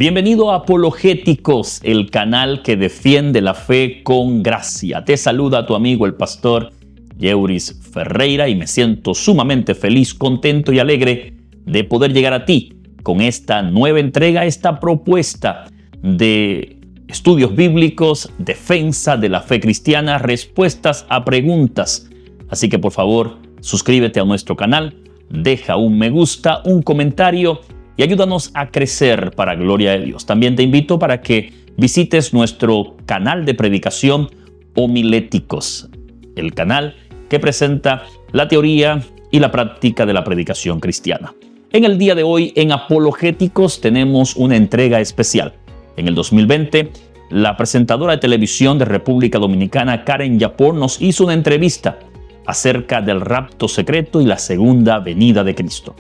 Bienvenido a Apologéticos, el canal que defiende la fe con gracia. Te saluda tu amigo el pastor Yeuris Ferreira y me siento sumamente feliz, contento y alegre de poder llegar a ti con esta nueva entrega, esta propuesta de estudios bíblicos, defensa de la fe cristiana, respuestas a preguntas. Así que por favor, suscríbete a nuestro canal, deja un me gusta, un comentario y ayúdanos a crecer para gloria de Dios. También te invito para que visites nuestro canal de predicación Homiléticos, el canal que presenta la teoría y la práctica de la predicación cristiana. En el día de hoy, en Apologéticos, tenemos una entrega especial. En el 2020, la presentadora de televisión de República Dominicana, Karen Yapor, nos hizo una entrevista acerca del rapto secreto y la segunda venida de Cristo.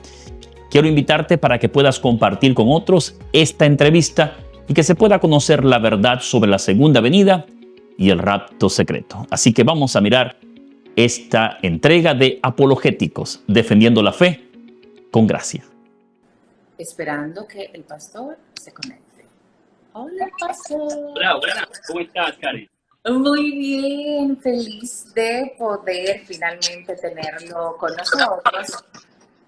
Quiero invitarte para que puedas compartir con otros esta entrevista y que se pueda conocer la verdad sobre la segunda venida y el rapto secreto. Así que vamos a mirar esta entrega de Apologéticos, defendiendo la fe con gracia. Esperando que el pastor se conecte. Hola, pastor. Hola, ¿cómo estás, Karen? Muy bien, feliz de poder finalmente tenerlo con nosotros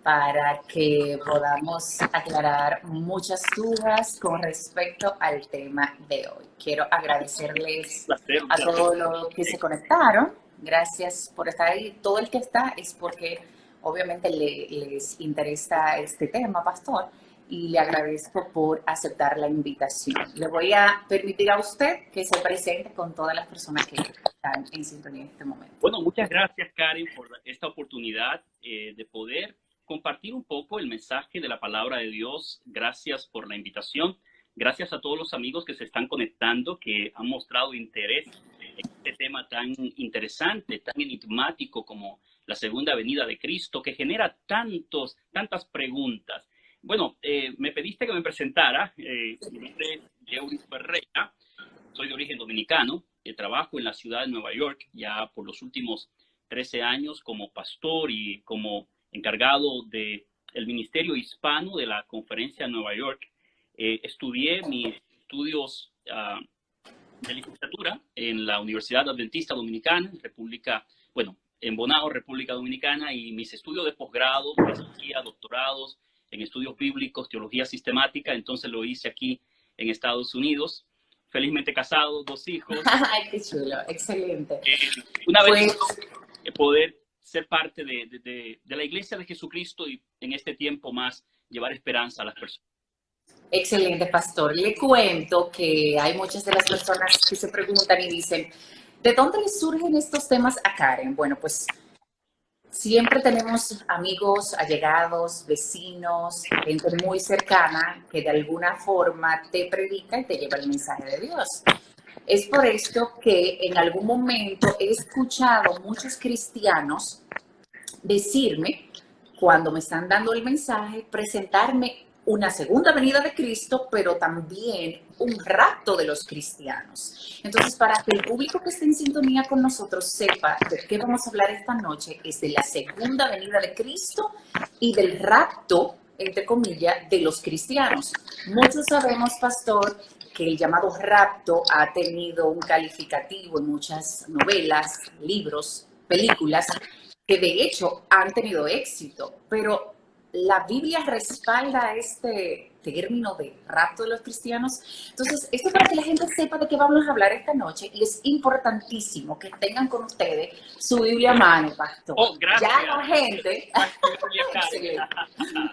para que podamos aclarar muchas dudas con respecto al tema de hoy. Quiero agradecerles a todos los que se conectaron. Gracias por estar ahí. Todo el que está es porque obviamente les interesa este tema, pastor, y le agradezco por aceptar la invitación. Le voy a permitir a usted que se presente con todas las personas que están en sintonía en este momento. Bueno, muchas gracias, Karen, por esta oportunidad de poder compartir un poco el mensaje de la palabra de Dios. Gracias por la invitación. Gracias a todos los amigos que se están conectando, que han mostrado interés en este tema tan interesante, tan enigmático como la segunda venida de Cristo, que genera tantas preguntas. Bueno, me pediste que me presentara. Mi nombre es Yeuris Ferreira, soy de origen dominicano, trabajo en la ciudad de Nueva York ya por los últimos 13 años como pastor y como encargado del ministerio hispano de la conferencia de Nueva York. Estudié mis estudios de licenciatura en la Universidad Adventista Dominicana, en Bonao, República Dominicana, y mis estudios de posgrado, maestría, doctorados en estudios bíblicos, teología sistemática, entonces lo hice aquí en Estados Unidos. Felizmente casado, 2 hijos. ¡Ay, qué chulo! Excelente. Una vez poder ser parte de la Iglesia de Jesucristo y en este tiempo más llevar esperanza a las personas. Excelente, pastor. Le cuento que hay muchas de las personas que se preguntan y dicen, ¿de dónde le surgen estos temas a Karen? Bueno, pues siempre tenemos amigos, allegados, vecinos, gente muy cercana que de alguna forma te predica y te lleva el mensaje de Dios. Es por esto que en algún momento he escuchado muchos cristianos decirme, cuando me están dando el mensaje, presentarme una segunda venida de Cristo, pero también un rapto de los cristianos. Entonces, para que el público que esté en sintonía con nosotros sepa de qué vamos a hablar esta noche, es de la segunda venida de Cristo y del rapto, entre comillas, de los cristianos. Muchos sabemos, pastor, que el llamado rapto ha tenido un calificativo en muchas novelas, libros, películas, que de hecho han tenido éxito, pero la Biblia respalda este término de rapto de los cristianos. Entonces, esto es para que la gente sepa de qué vamos a hablar esta noche y es importantísimo que tengan con ustedes su Biblia a mano, pastor. Oh, gracias. Ya la gente...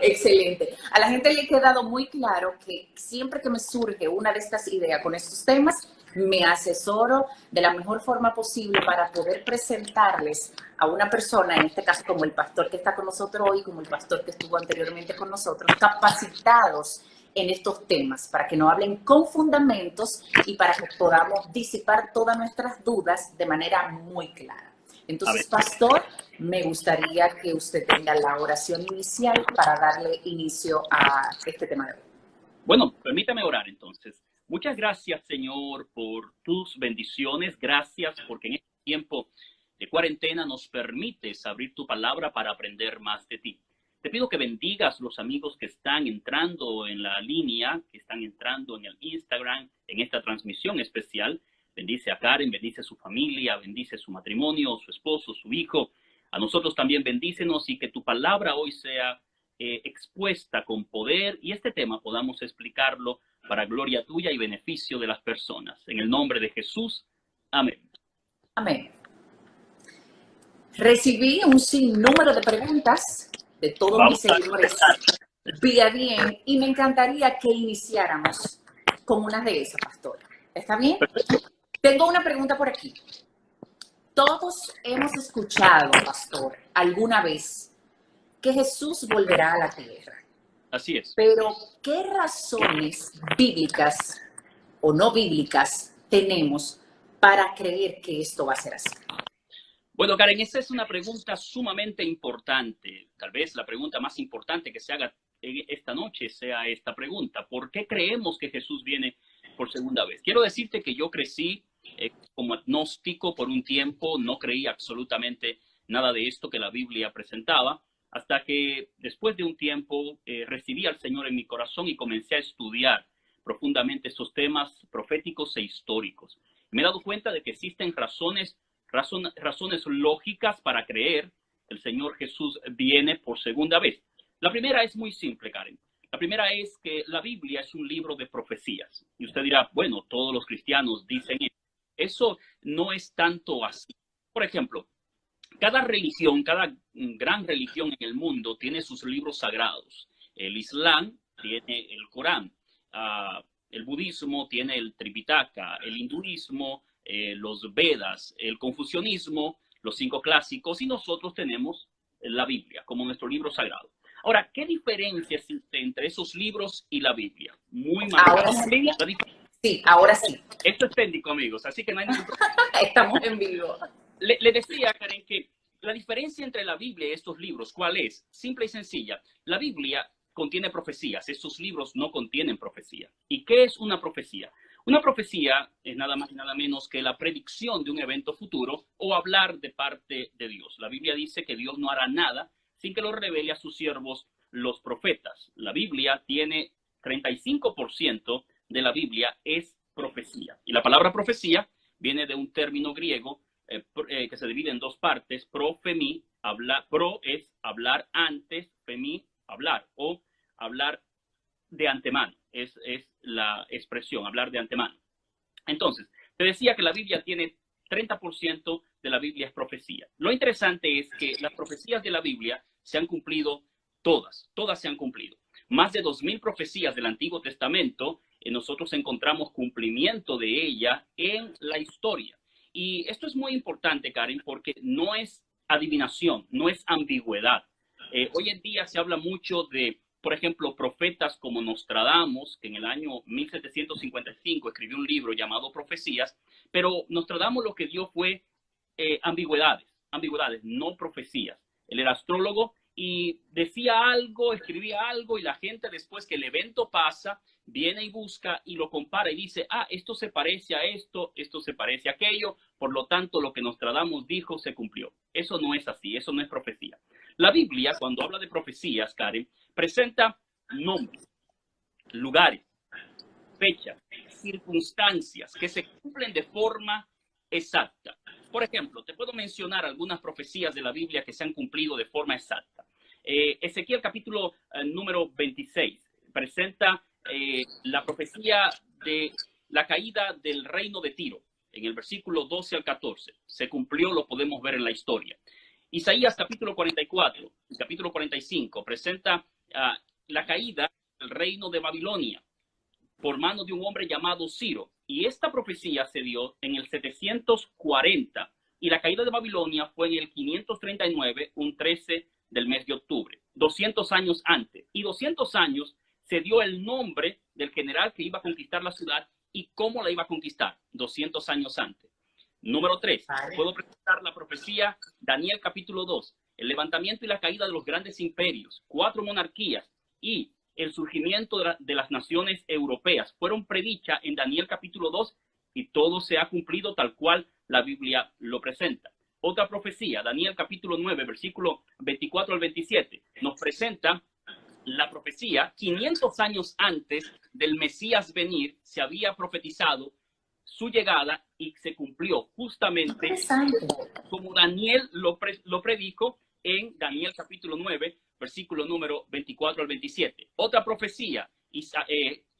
Excelente. A la gente le ha quedado muy claro que siempre que me surge una de estas ideas con estos temas, me asesoro de la mejor forma posible para poder presentarles a una persona, en este caso como el pastor que está con nosotros hoy, como el pastor que estuvo anteriormente con nosotros, capacitados en estos temas, para que no hablen con fundamentos y para que podamos disipar todas nuestras dudas de manera muy clara. Entonces, pastor, me gustaría que usted tenga la oración inicial para darle inicio a este tema de hoy. Bueno, permítame orar entonces. Muchas gracias, Señor, por tus bendiciones. Gracias porque en este tiempo de cuarentena nos permites abrir tu palabra para aprender más de ti. Te pido que bendigas los amigos que están entrando en la línea, que están entrando en el Instagram, en esta transmisión especial. Bendice a Karen, bendice a su familia, bendice su matrimonio, su esposo, su hijo. A nosotros también bendícenos y que tu palabra hoy sea expuesta con poder y este tema podamos explicarlo para gloria tuya y beneficio de las personas. En el nombre de Jesús. Amén. Amén. Recibí un sinnúmero de preguntas de todos mis seguidores vía DM y me encantaría que iniciáramos con una de esas, pastor. ¿Está bien? Tengo una pregunta por aquí. Todos hemos escuchado, pastor, alguna vez que Jesús volverá a la tierra. Así es. Pero, ¿qué razones bíblicas o no bíblicas tenemos para creer que esto va a ser así? Bueno, Karen, esa es una pregunta sumamente importante. Tal vez la pregunta más importante que se haga esta noche sea esta pregunta. ¿Por qué creemos que Jesús viene por segunda vez? Quiero decirte que yo crecí como agnóstico por un tiempo. No creía absolutamente nada de esto que la Biblia presentaba, hasta que después de un tiempo recibí al Señor en mi corazón y comencé a estudiar profundamente estos temas proféticos e históricos. Me he dado cuenta de que existen razones lógicas para creer que el Señor Jesús viene por segunda vez. La primera es muy simple, Karen. La primera es que la Biblia es un libro de profecías. Y usted dirá, bueno, todos los cristianos dicen eso. Eso no es tanto así. Por ejemplo, cada religión, cada gran religión en el mundo tiene sus libros sagrados. El Islam tiene el Corán. El budismo tiene el Tripitaka. El hinduismo los Vedas, el confucianismo, los 5 clásicos, y nosotros tenemos la Biblia como nuestro libro sagrado. Ahora, ¿qué diferencia existe entre esos libros y la Biblia? Muy marcada. Sí, ahora sí. Esto es técnico, amigos, así que no hay ningún problema. Estamos en vivo. Le decía, Karen, que la diferencia entre la Biblia y estos libros, ¿cuál es? Simple y sencilla. La Biblia contiene profecías, estos libros no contienen profecía. ¿Y qué es una profecía? Una profecía es nada más y nada menos que la predicción de un evento futuro o hablar de parte de Dios. La Biblia dice que Dios no hará nada sin que lo revele a sus siervos, los profetas. La Biblia tiene 35% de la Biblia es profecía. Y la palabra profecía viene de un término griego que se divide en 2 partes. Profemi, pro es hablar antes, femi, hablar o hablar de antemano. Es la expresión, hablar de antemano. Entonces, te decía que la Biblia tiene 30% de la Biblia es profecía. Lo interesante es que las profecías de la Biblia se han cumplido todas se han cumplido. Más de 2000 profecías del Antiguo Testamento, nosotros encontramos cumplimiento de ella en la historia. Y esto es muy importante, Karen, porque no es adivinación, no es ambigüedad. Hoy en día se habla mucho de, por ejemplo, profetas como Nostradamus, que en el año 1755 escribió un libro llamado Profecías, pero Nostradamus lo que dio fue ambigüedades, no profecías. Él era astrólogo y decía algo, escribía algo, y la gente, después que el evento pasa, viene y busca y lo compara y dice, esto se parece a esto, esto se parece a aquello, por lo tanto lo que Nostradamus dijo se cumplió. Eso no es así, eso no es profecía. La Biblia, cuando habla de profecías, Karen, presenta nombres, lugares, fechas, circunstancias que se cumplen de forma exacta. Por ejemplo, te puedo mencionar algunas profecías de la Biblia que se han cumplido de forma exacta. Ezequiel capítulo número 26 presenta la profecía de la caída del reino de Tiro. En el versículo 12 al 14 se cumplió, lo podemos ver en la historia. Isaías capítulo 44 y capítulo 45 presenta la caída del reino de Babilonia por mano de un hombre llamado Ciro. Y esta profecía se dio en el 740 y la caída de Babilonia fue en el 539, un 13 del mes de octubre, 200 años antes. Y 200 años se dio el nombre del general que iba a conquistar la ciudad y cómo la iba a conquistar, 200 años antes. Número 3, puedo presentar la profecía Daniel capítulo 2, el levantamiento y la caída de los grandes imperios, 4 monarquías y el surgimiento de las naciones europeas. Fueron predichas en Daniel capítulo 2 y todo se ha cumplido tal cual la Biblia lo presenta. Otra profecía, Daniel capítulo 9, versículo 24 al 27, nos presenta la profecía. 500 años antes del Mesías venir, se había profetizado su llegada y se cumplió justamente como Daniel lo predijo en Daniel capítulo 9, versículo número 24 al 27. Otra profecía,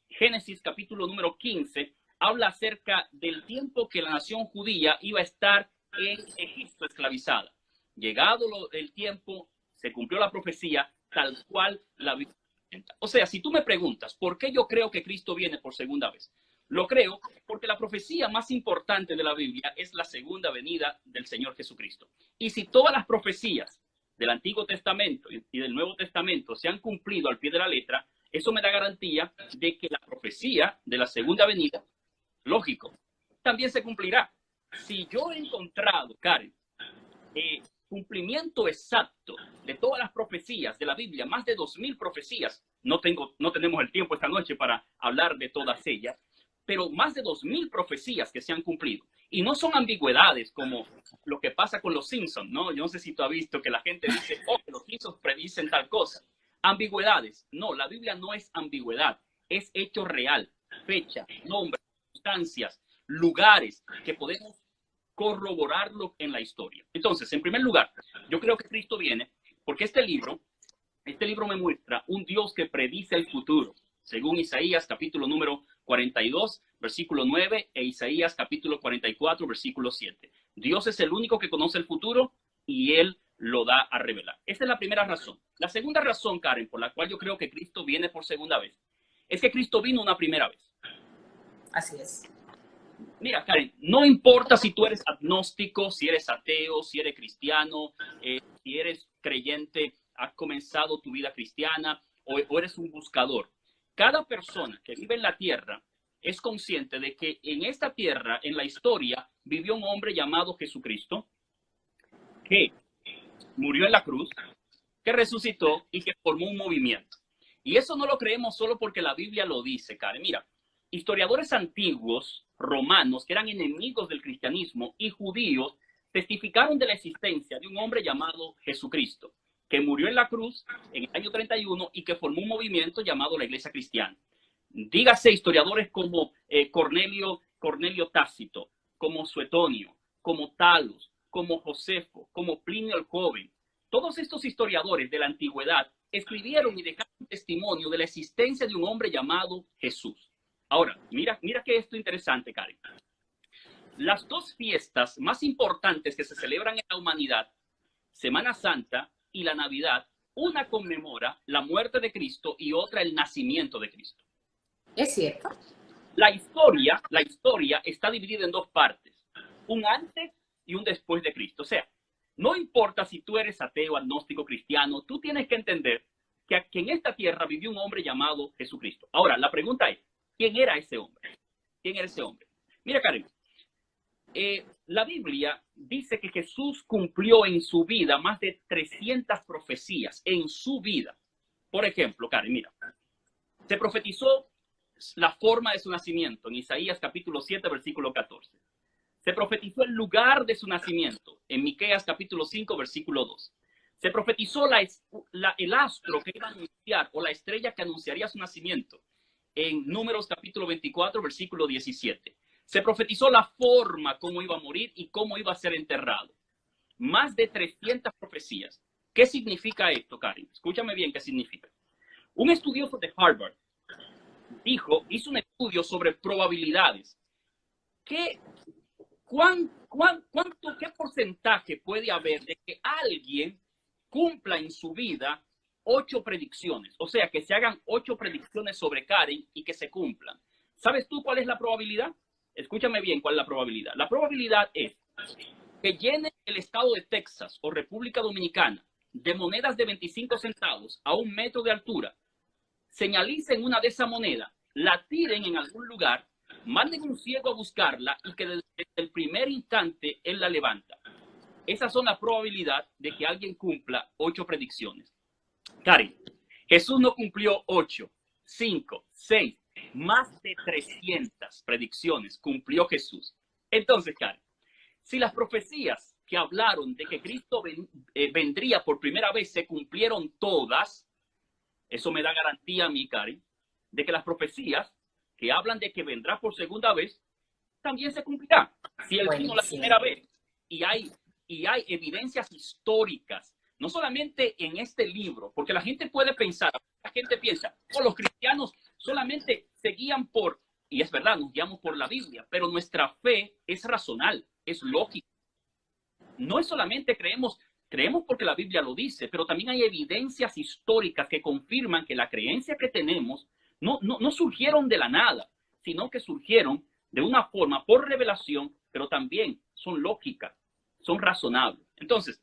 Génesis capítulo número 15, habla acerca del tiempo que la nación judía iba a estar en Egipto esclavizada. Llegado el tiempo, se cumplió la profecía tal cual la Biblia presenta. O sea, si tú me preguntas por qué yo creo que Cristo viene por segunda vez, lo creo porque la profecía más importante de la Biblia es la segunda venida del Señor Jesucristo. Y si todas las profecías del Antiguo Testamento y del Nuevo Testamento se han cumplido al pie de la letra, eso me da garantía de que la profecía de la segunda venida, lógico, también se cumplirá. Si yo he encontrado, Karen, cumplimiento exacto de todas las profecías de la Biblia, más de 2000 profecías, no tenemos el tiempo esta noche para hablar de todas ellas, pero más de 2000 profecías que se han cumplido. Y no son ambigüedades como lo que pasa con los Simpsons, ¿no? Yo no sé si tú has visto que la gente dice, oh, que los Simpsons predicen tal cosa. Ambigüedades. No, la Biblia no es ambigüedad, es hecho real, fecha, nombre, circunstancias, lugares que podemos corroborarlo en la historia. Entonces, en primer lugar, yo creo que Cristo viene porque este libro me muestra un Dios que predice el futuro, según Isaías capítulo número 42, versículo 9, e Isaías capítulo 44, versículo 7. Dios es el único que conoce el futuro y Él lo da a revelar. Esa es la primera razón. La segunda razón, Karen, por la cual yo creo que Cristo viene por segunda vez, es que Cristo vino una primera vez. Así es. Mira, Karen, no importa si tú eres agnóstico, si eres ateo, si eres cristiano, si eres creyente, has comenzado tu vida cristiana o eres un buscador. Cada persona que vive en la tierra es consciente de que en esta tierra, en la historia, vivió un hombre llamado Jesucristo, que murió en la cruz, que resucitó y que formó un movimiento. Y eso no lo creemos solo porque la Biblia lo dice, Karen. Mira, historiadores antiguos, romanos, que eran enemigos del cristianismo, y judíos, testificaron de la existencia de un hombre llamado Jesucristo, que murió en la cruz en el año 31 y que formó un movimiento llamado la Iglesia Cristiana. Dígase historiadores como Cornelio Tácito, como Suetonio, como Talos, como Josefo, como Plinio el Joven. Todos estos historiadores de la antigüedad escribieron y dejaron testimonio de la existencia de un hombre llamado Jesús. Ahora, mira que esto es interesante, Karen. Las dos fiestas más importantes que se celebran en la humanidad, Semana Santa y la Navidad, una conmemora la muerte de Cristo y otra el nacimiento de Cristo. Es cierto. La historia está dividida en dos partes, un antes y un después de Cristo. O sea, no importa si tú eres ateo, agnóstico, cristiano, tú tienes que entender que en esta tierra vivió un hombre llamado Jesucristo. Ahora, la pregunta es, ¿quién era ese hombre? ¿Quién era ese hombre? Mira, Karen, la Biblia dice que Jesús cumplió en su vida más de 300 profecías en su vida. Por ejemplo, Karen, mira, se profetizó la forma de su nacimiento en Isaías capítulo 7, versículo 14. Se profetizó el lugar de su nacimiento en Miqueas capítulo 5, versículo 2. Se profetizó el astro que iba a anunciar, o la estrella que anunciaría su nacimiento, en Números capítulo 24, versículo 17. Se profetizó la forma, cómo iba a morir y cómo iba a ser enterrado. Más de 300 profecías. ¿Qué significa esto, Karen? Escúchame bien qué significa. Un estudioso de Harvard hizo un estudio sobre probabilidades. ¿Qué porcentaje puede haber de que alguien cumpla en su vida 8 predicciones? O sea, que se hagan 8 predicciones sobre Karen y que se cumplan. ¿Sabes tú cuál es la probabilidad? Escúchame bien cuál es la probabilidad. La probabilidad es que llene el estado de Texas o República Dominicana de monedas de 25 centavos a 1 metro de altura, señalicen una de esas monedas, la tiren en algún lugar, manden un ciego a buscarla y que desde el primer instante él la levanta. Esas son las probabilidades de que alguien cumpla 8 predicciones. Karen, Jesús no cumplió 8, 5, 6, más de 300 predicciones cumplió Jesús. Entonces, Karen, si las profecías que hablaron de que Cristo vendría por primera vez se cumplieron todas, eso me da garantía a mí, Karen, de que las profecías que hablan de que vendrá por segunda vez también se cumplirán. Si él vino la primera vez y hay evidencias históricas, no solamente en este libro, porque la gente puede pensar, la gente piensa, oh, los cristianos solamente se guían por, y es verdad, nos guiamos por la Biblia, pero nuestra fe es racional, es lógica. No es solamente creemos porque la Biblia lo dice, pero también hay evidencias históricas que confirman que la creencia que tenemos no surgieron de la nada, sino que surgieron de una forma por revelación, pero también son lógicas, son razonables. Entonces,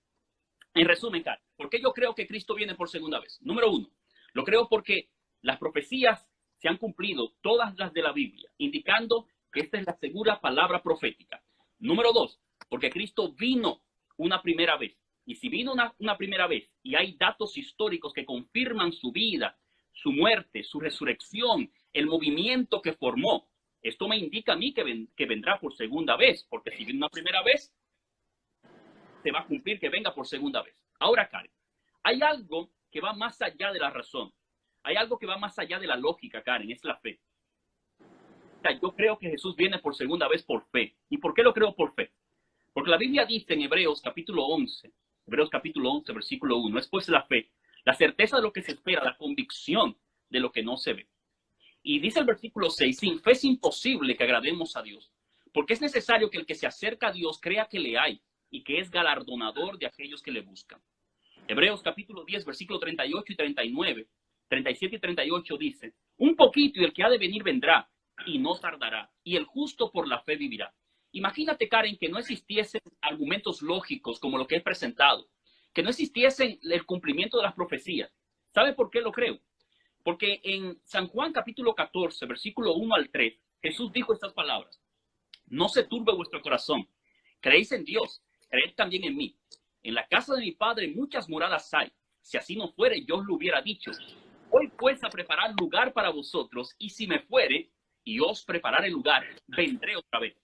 en resumen, Carlos, ¿por qué yo creo que Cristo viene por segunda vez? Número uno, lo creo porque las profecías se han cumplido, todas las de la Biblia, indicando que esta es la segura palabra profética. Número dos, porque Cristo vino una primera vez. Y si vino una primera vez y hay datos históricos que confirman su vida, su muerte, su resurrección, el movimiento que formó, esto me indica a mí que vendrá por segunda vez, porque si vino una primera vez, se va a cumplir que venga por segunda vez. Ahora, Karen, hay algo que va más allá de la razón. Hay algo que va más allá de la lógica, Karen, es la fe. O sea, yo creo que Jesús viene por segunda vez por fe. ¿Y por qué lo creo por fe? Porque la Biblia dice en Hebreos capítulo 11, versículo 1, es pues la fe, la certeza de lo que se espera, la convicción de lo que no se ve. Y dice el versículo 6, sin fe es imposible que agrademos a Dios, porque es necesario que el que se acerca a Dios crea que le hay y que es galardonador de aquellos que le buscan. Hebreos capítulo 10, versículo 38 y 39, 37 y 38 dice, un poquito y el que ha de venir vendrá y no tardará, y el justo por la fe vivirá. Imagínate, Karen, que no existiesen argumentos lógicos como lo que he presentado, que no existiesen el cumplimiento de las profecías. ¿Sabe por qué lo creo? Porque en San Juan capítulo 14, versículo 1 al 3, Jesús dijo estas palabras. No se turbe vuestro corazón. Creéis en Dios, creed también en mí. En la casa de mi Padre muchas moradas hay. Si así no fuere, yo os lo hubiera dicho. Voy pues a preparar lugar para vosotros, y si me fuere, y os prepararé lugar, vendré otra vez.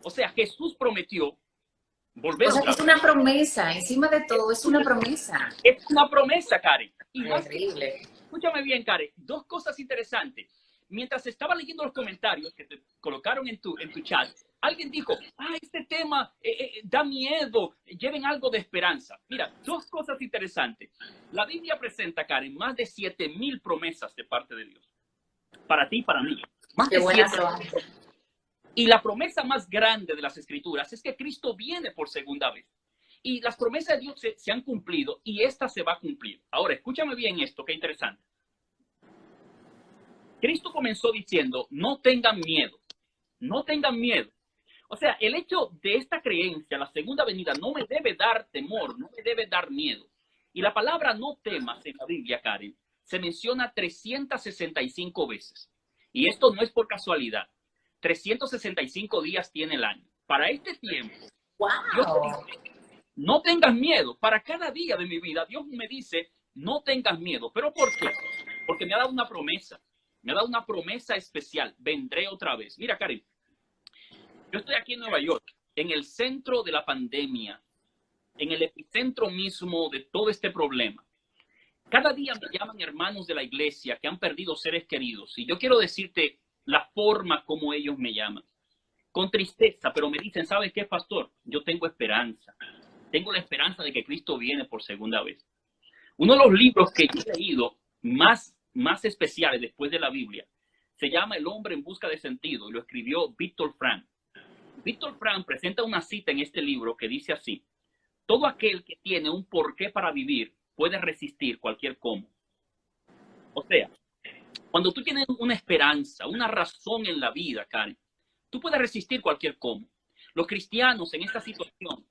O sea, Jesús prometió volver otra vez. Es una promesa, encima de todo, es una promesa. Es una promesa, Karen. Y terrible. Escúchame bien, Karen, dos cosas interesantes. Mientras estaba leyendo los comentarios que te colocaron en tu chat, alguien dijo, este tema da miedo, lleven algo de esperanza. Mira, dos cosas interesantes. La Biblia presenta, Karen, más de 7,000 promesas de parte de Dios. Para ti y para mí. Más de 7,000. Y la promesa más grande de las Escrituras es que Cristo viene por segunda vez. Y las promesas de Dios se han cumplido y esta se va a cumplir. Ahora, escúchame bien esto, qué interesante. Cristo comenzó diciendo, no tengan miedo, no tengan miedo. O sea, el hecho de esta creencia, la segunda venida, no me debe dar temor, no me debe dar miedo. Y la palabra no temas en la Biblia, Karen, se menciona 365 veces. Y esto no es por casualidad. 365 días tiene el año. Para este tiempo, wow. Dios me dice, no tengas miedo. Para cada día de mi vida, Dios me dice, no tengas miedo. ¿Pero por qué? Porque me ha dado una promesa. Me ha dado una promesa especial. Vendré otra vez. Mira, Karen, yo estoy aquí en Nueva York, en el centro de la pandemia, en el epicentro mismo de todo este problema. Cada día me llaman hermanos de la iglesia que han perdido seres queridos. Y yo quiero decirte la forma como ellos me llaman. Con tristeza, pero me dicen, ¿sabes qué, pastor? Yo tengo esperanza. Tengo la esperanza de que Cristo viene por segunda vez. Uno de los libros que yo he leído más especiales después de la Biblia se llama El hombre en busca de sentido y lo escribió Víctor Frank. Víctor Frank presenta una cita en este libro que dice así: todo aquel que tiene un porqué para vivir puede resistir cualquier cómo. O sea, cuando tú tienes una esperanza, una razón en la vida, Karen, tú puedes resistir cualquier cómo. Los cristianos en esta situación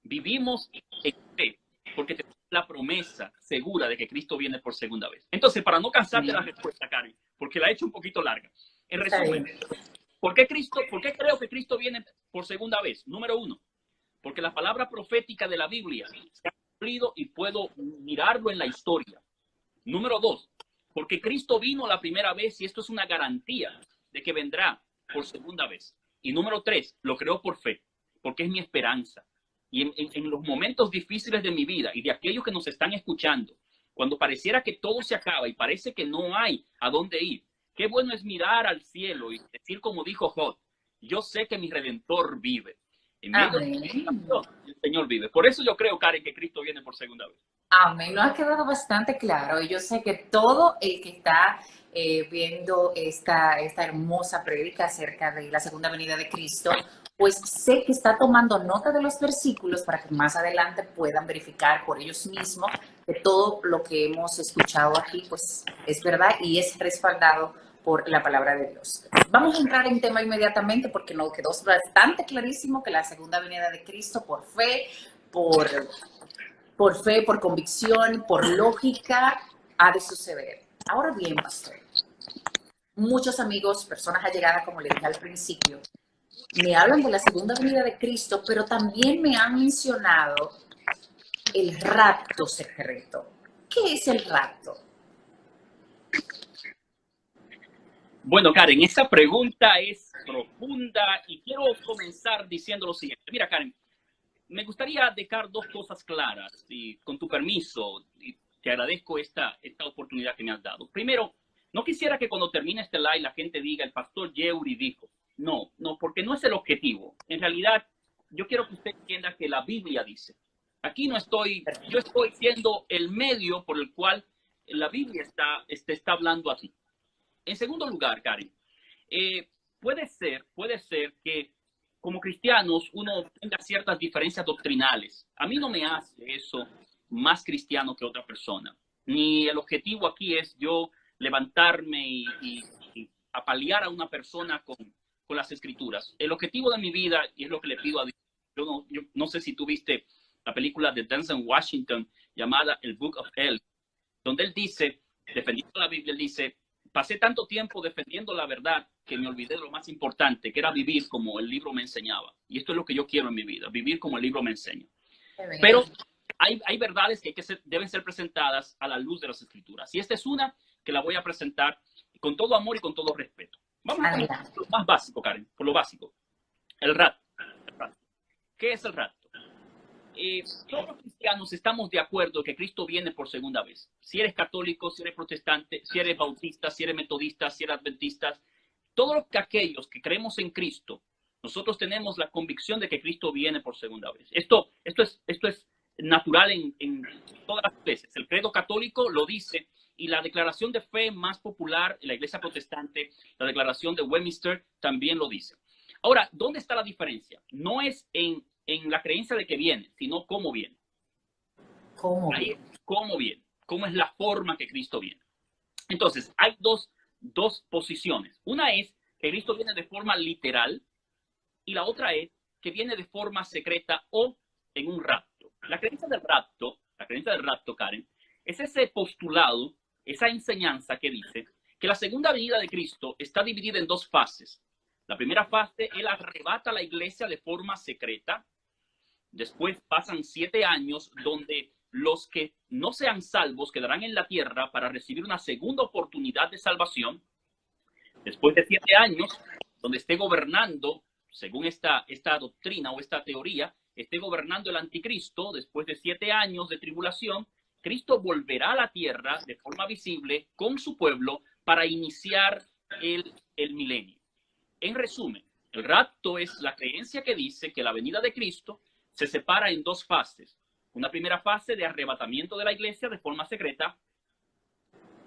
vivimos en fe porque tenemos la promesa segura de que Cristo viene por segunda vez. Entonces, para no cansarte la respuesta, Karen, porque la he hecho un poquito larga. En resumen, ¿por qué creo que Cristo viene por segunda vez? Número uno, porque la palabra profética de la Biblia se ha cumplido y puedo mirarlo en la historia. Número dos, porque Cristo vino la primera vez y esto es una garantía de que vendrá por segunda vez. Y número tres, lo creo por fe, porque es mi esperanza. y en los momentos difíciles de mi vida y de aquellos que nos están escuchando, cuando pareciera que todo se acaba y parece que no hay a dónde ir, qué bueno es mirar al cielo y decir como dijo Job, yo sé que mi Redentor vive. En medio de la situación, el Señor vive. Por eso yo creo, Karen, que Cristo viene por segunda vez. Amén, nos ha quedado bastante claro y yo sé que todo el que está viendo esta hermosa prédica acerca de la segunda venida de Cristo, pues sé que está tomando nota de los versículos para que más adelante puedan verificar por ellos mismos que todo lo que hemos escuchado aquí pues es verdad y es respaldado por la palabra de Dios. Vamos a entrar en tema inmediatamente porque nos quedó bastante clarísimo que la segunda venida de Cristo por fe, por convicción, por lógica, ha de suceder. Ahora bien, pastor, muchos amigos, personas allegadas, como le dije al principio, me hablan de la segunda venida de Cristo, pero también me han mencionado el rapto secreto. ¿Qué es el rapto? Bueno, Karen, esa pregunta es profunda y quiero comenzar diciendo lo siguiente. Mira, Karen, me gustaría dejar dos cosas claras y con tu permiso, y te agradezco esta oportunidad que me has dado. Primero, no quisiera que cuando termine este live la gente diga, el pastor Yeuri dijo. No, porque no es el objetivo. En realidad, yo quiero que usted entienda que la Biblia dice. Aquí no estoy, yo estoy siendo el medio por el cual la Biblia está hablando así. En segundo lugar, Karen, puede ser que como cristianos uno tenga ciertas diferencias doctrinales. A mí no me hace eso más cristiano que otra persona. Ni el objetivo aquí es yo levantarme y apalear a una persona con las escrituras. El objetivo de mi vida, y es lo que le pido a Dios, yo no sé si tú viste la película de Denzel Washington llamada El Book of Eli, donde él dice, defendiendo la Biblia, él dice, pasé tanto tiempo defendiendo la verdad que me olvidé de lo más importante, que era vivir como el libro me enseñaba. Y esto es lo que yo quiero en mi vida, vivir como el libro me enseña. Pero hay verdades que deben ser presentadas a la luz de las escrituras. Y esta es una que la voy a presentar con todo amor y con todo respeto. Vamos a comenzar por lo más básico, Karen, por lo básico. El rapto. ¿Qué es el rapto? Todos los cristianos estamos de acuerdo que Cristo viene por segunda vez. Si eres católico, si eres protestante, si eres bautista, si eres metodista, si eres adventista, todos aquellos que creemos en Cristo, nosotros tenemos la convicción de que Cristo viene por segunda vez. Esto es natural en todas las iglesias. El credo católico lo dice y la declaración de fe más popular en la iglesia protestante, la declaración de Westminster, también lo dice. Ahora, ¿dónde está la diferencia? No es en la creencia de que viene, sino cómo viene. ¿Cómo viene? ¿Cómo es la forma que Cristo viene? Entonces, hay dos posiciones. Una es que Cristo viene de forma literal y la otra es que viene de forma secreta o en un rapto. La creencia del rapto, Karen, es ese postulado, esa enseñanza que dice que la segunda venida de Cristo está dividida en dos fases. La primera fase, Él arrebata a la iglesia de forma secreta. Después pasan 7 años donde los que no sean salvos quedarán en la tierra para recibir una segunda oportunidad de salvación. Después de 7 años, donde esté gobernando, según esta doctrina o esta teoría, esté gobernando el anticristo, después de 7 años de tribulación, Cristo volverá a la tierra de forma visible con su pueblo para iniciar el milenio. En resumen, el rapto es la creencia que dice que la venida de Cristo se separa en dos fases. Una primera fase de arrebatamiento de la iglesia de forma secreta.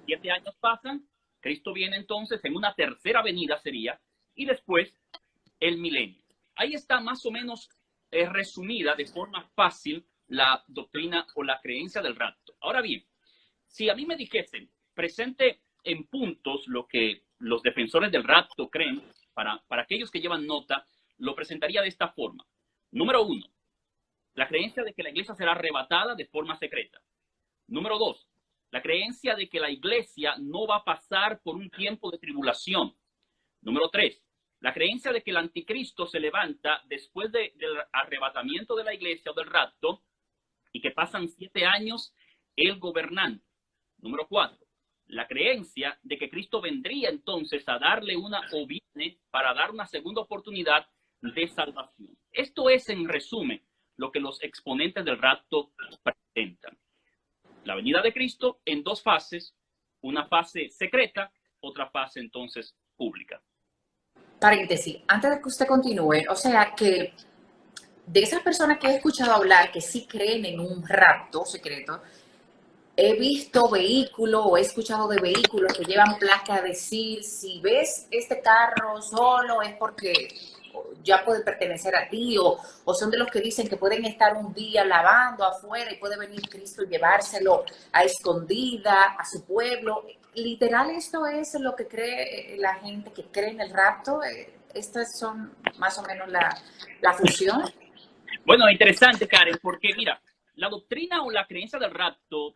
7 años pasan, Cristo viene entonces en una tercera venida sería, y después el milenio. Ahí está más o menos resumida de forma fácil la doctrina o la creencia del rapto. Ahora bien, si a mí me dijesen, presente en puntos lo que los defensores del rapto creen, para aquellos que llevan nota, lo presentaría de esta forma. Número 1, la creencia de que la iglesia será arrebatada de forma secreta. Número 2, la creencia de que la iglesia no va a pasar por un tiempo de tribulación. Número 3, la creencia de que el anticristo se levanta después del arrebatamiento de la iglesia o del rapto y que pasan 7 años él gobernando. Número 4, la creencia de que Cristo vendría entonces a darle o viene para dar una segunda oportunidad de salvación. Esto es, en resumen, lo que los exponentes del rapto presentan. La venida de Cristo en dos fases, una fase secreta, otra fase entonces pública. Paréntesis, antes de que usted continúe, o sea que de esas personas que he escuchado hablar que sí creen en un rapto secreto, he visto vehículos o he escuchado de vehículos que llevan placa a decir, si ves este carro solo es porque ya puede pertenecer a ti, o son de los que dicen que pueden estar un día lavando afuera y puede venir Cristo y llevárselo a escondida a su pueblo. Literal, esto es lo que cree la gente que cree en el rapto. Estas son más o menos la función. Bueno, interesante, Karen, porque mira, la doctrina o la creencia del rapto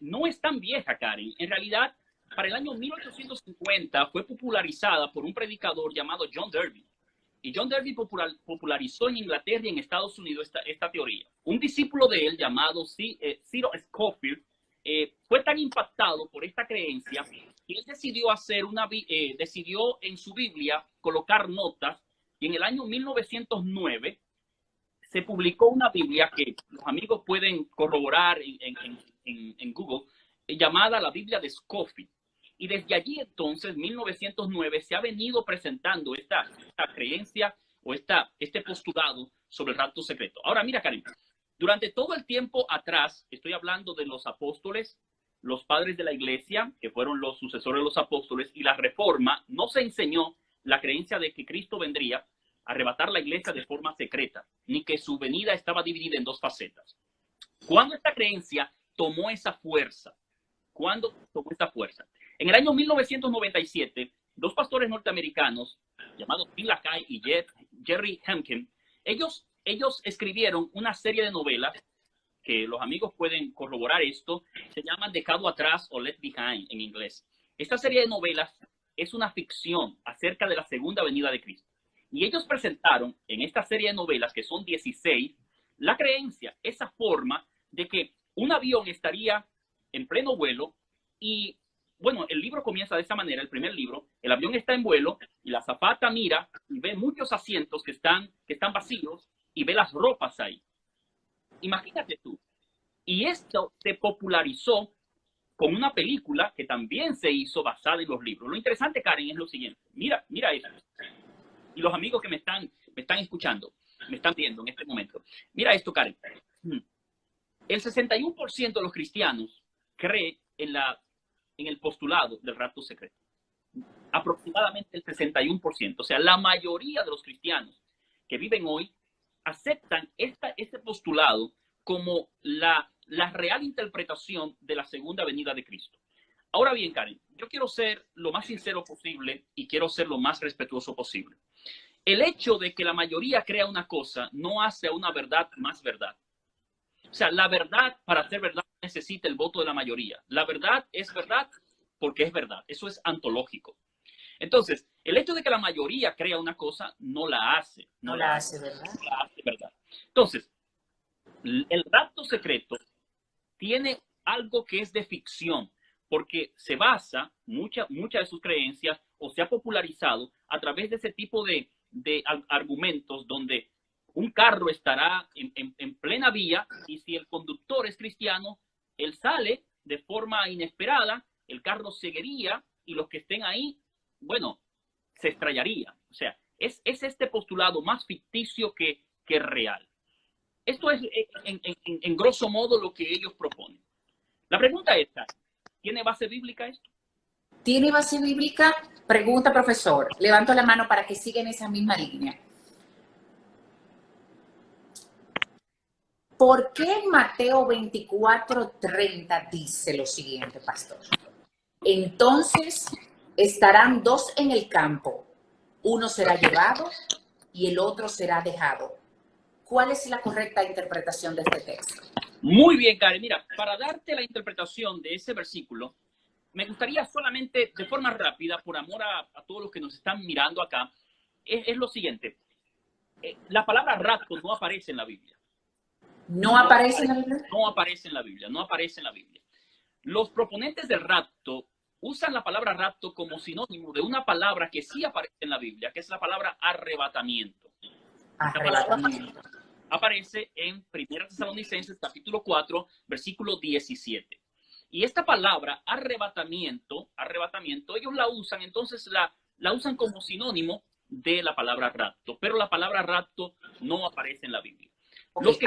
no es tan vieja, Karen. En realidad, para el año 1850 fue popularizada por un predicador llamado John Derby. Y John Derby popularizó en Inglaterra y en Estados Unidos esta teoría. Un discípulo de él llamado Cyril Scofield fue tan impactado por esta creencia que él decidió en su Biblia colocar notas, y en el año 1909 se publicó una Biblia que los amigos pueden corroborar en Google, llamada la Biblia de Scofield. Y desde allí entonces, 1909, se ha venido presentando esta creencia o este postulado sobre el rapto secreto. Ahora mira, Karen, durante todo el tiempo atrás, estoy hablando de los apóstoles, los padres de la iglesia, que fueron los sucesores de los apóstoles, y la reforma, no se enseñó la creencia de que Cristo vendría a arrebatar la iglesia de forma secreta, ni que su venida estaba dividida en dos facetas. ¿Cuándo esta creencia tomó esa fuerza? ¿Cuándo tomó esa fuerza? En el año 1997, dos pastores norteamericanos, llamados Phil LaCaille y Jerry Hemken, ellos escribieron una serie de novelas que los amigos pueden corroborar esto, se llaman Dejado Atrás o Left Behind en inglés. Esta serie de novelas es una ficción acerca de la segunda venida de Cristo. Y ellos presentaron en esta serie de novelas, que son 16, la creencia, esa forma de que un avión estaría en pleno vuelo y, bueno, el libro comienza de esa manera, el primer libro, el avión está en vuelo y la azafata mira y ve muchos asientos que están vacíos y ve las ropas ahí. Imagínate tú. Y esto se popularizó con una película que también se hizo basada en los libros. Lo interesante, Karen, es lo siguiente. Mira eso. Y los amigos que me están escuchando, me están viendo en este momento. Mira esto, Karen. El 61% de los cristianos cree en el postulado del rapto secreto. Aproximadamente el 61%. O sea, la mayoría de los cristianos que viven hoy aceptan este postulado como la real interpretación de la segunda venida de Cristo. Ahora bien, Karen, yo quiero ser lo más sincero posible y quiero ser lo más respetuoso posible. El hecho de que la mayoría crea una cosa no hace a una verdad más verdad. O sea, la verdad, para ser verdad, necesita el voto de la mayoría. La verdad es verdad porque es verdad. Eso es ontológico. Entonces, el hecho de que la mayoría crea una cosa no la hace. No la hace, ¿verdad? No la hace, ¿verdad? Entonces, el rapto secreto tiene algo que es de ficción, porque se basa, mucha de sus creencias, o se ha popularizado a través de ese tipo de argumentos donde un carro estará en plena vía y si el conductor es cristiano, él sale de forma inesperada, el carro seguiría y los que estén ahí, bueno, se estrellaría. O sea, es este postulado más ficticio que real. Esto es en grosso modo lo que ellos proponen. La pregunta es, ¿tiene base bíblica esto? ¿Tiene base bíblica? Pregunta, profesor. Levanto la mano para que siga en esa misma línea. ¿Por qué Mateo 24:30 dice lo siguiente, pastor? Entonces estarán dos en el campo, uno será llevado y el otro será dejado. ¿Cuál es la correcta interpretación de este texto? Muy bien, Karen. Mira, para darte la interpretación de ese versículo, me gustaría solamente, de forma rápida, por amor a todos los que nos están mirando acá, es lo siguiente. La palabra rapto no aparece en la Biblia. ¿No aparece en la Biblia? No aparece en la Biblia, no aparece en la Biblia. Los proponentes del rapto usan la palabra rapto como sinónimo de una palabra que sí aparece en la Biblia, que es la palabra arrebatamiento. Arrebatamiento. aparece en 1 Tesalonicenses capítulo 4, versículo 17. Y esta palabra, arrebatamiento, ellos la usan, entonces la usan como sinónimo de la palabra rapto, pero la palabra rapto no aparece en la Biblia. Okay, los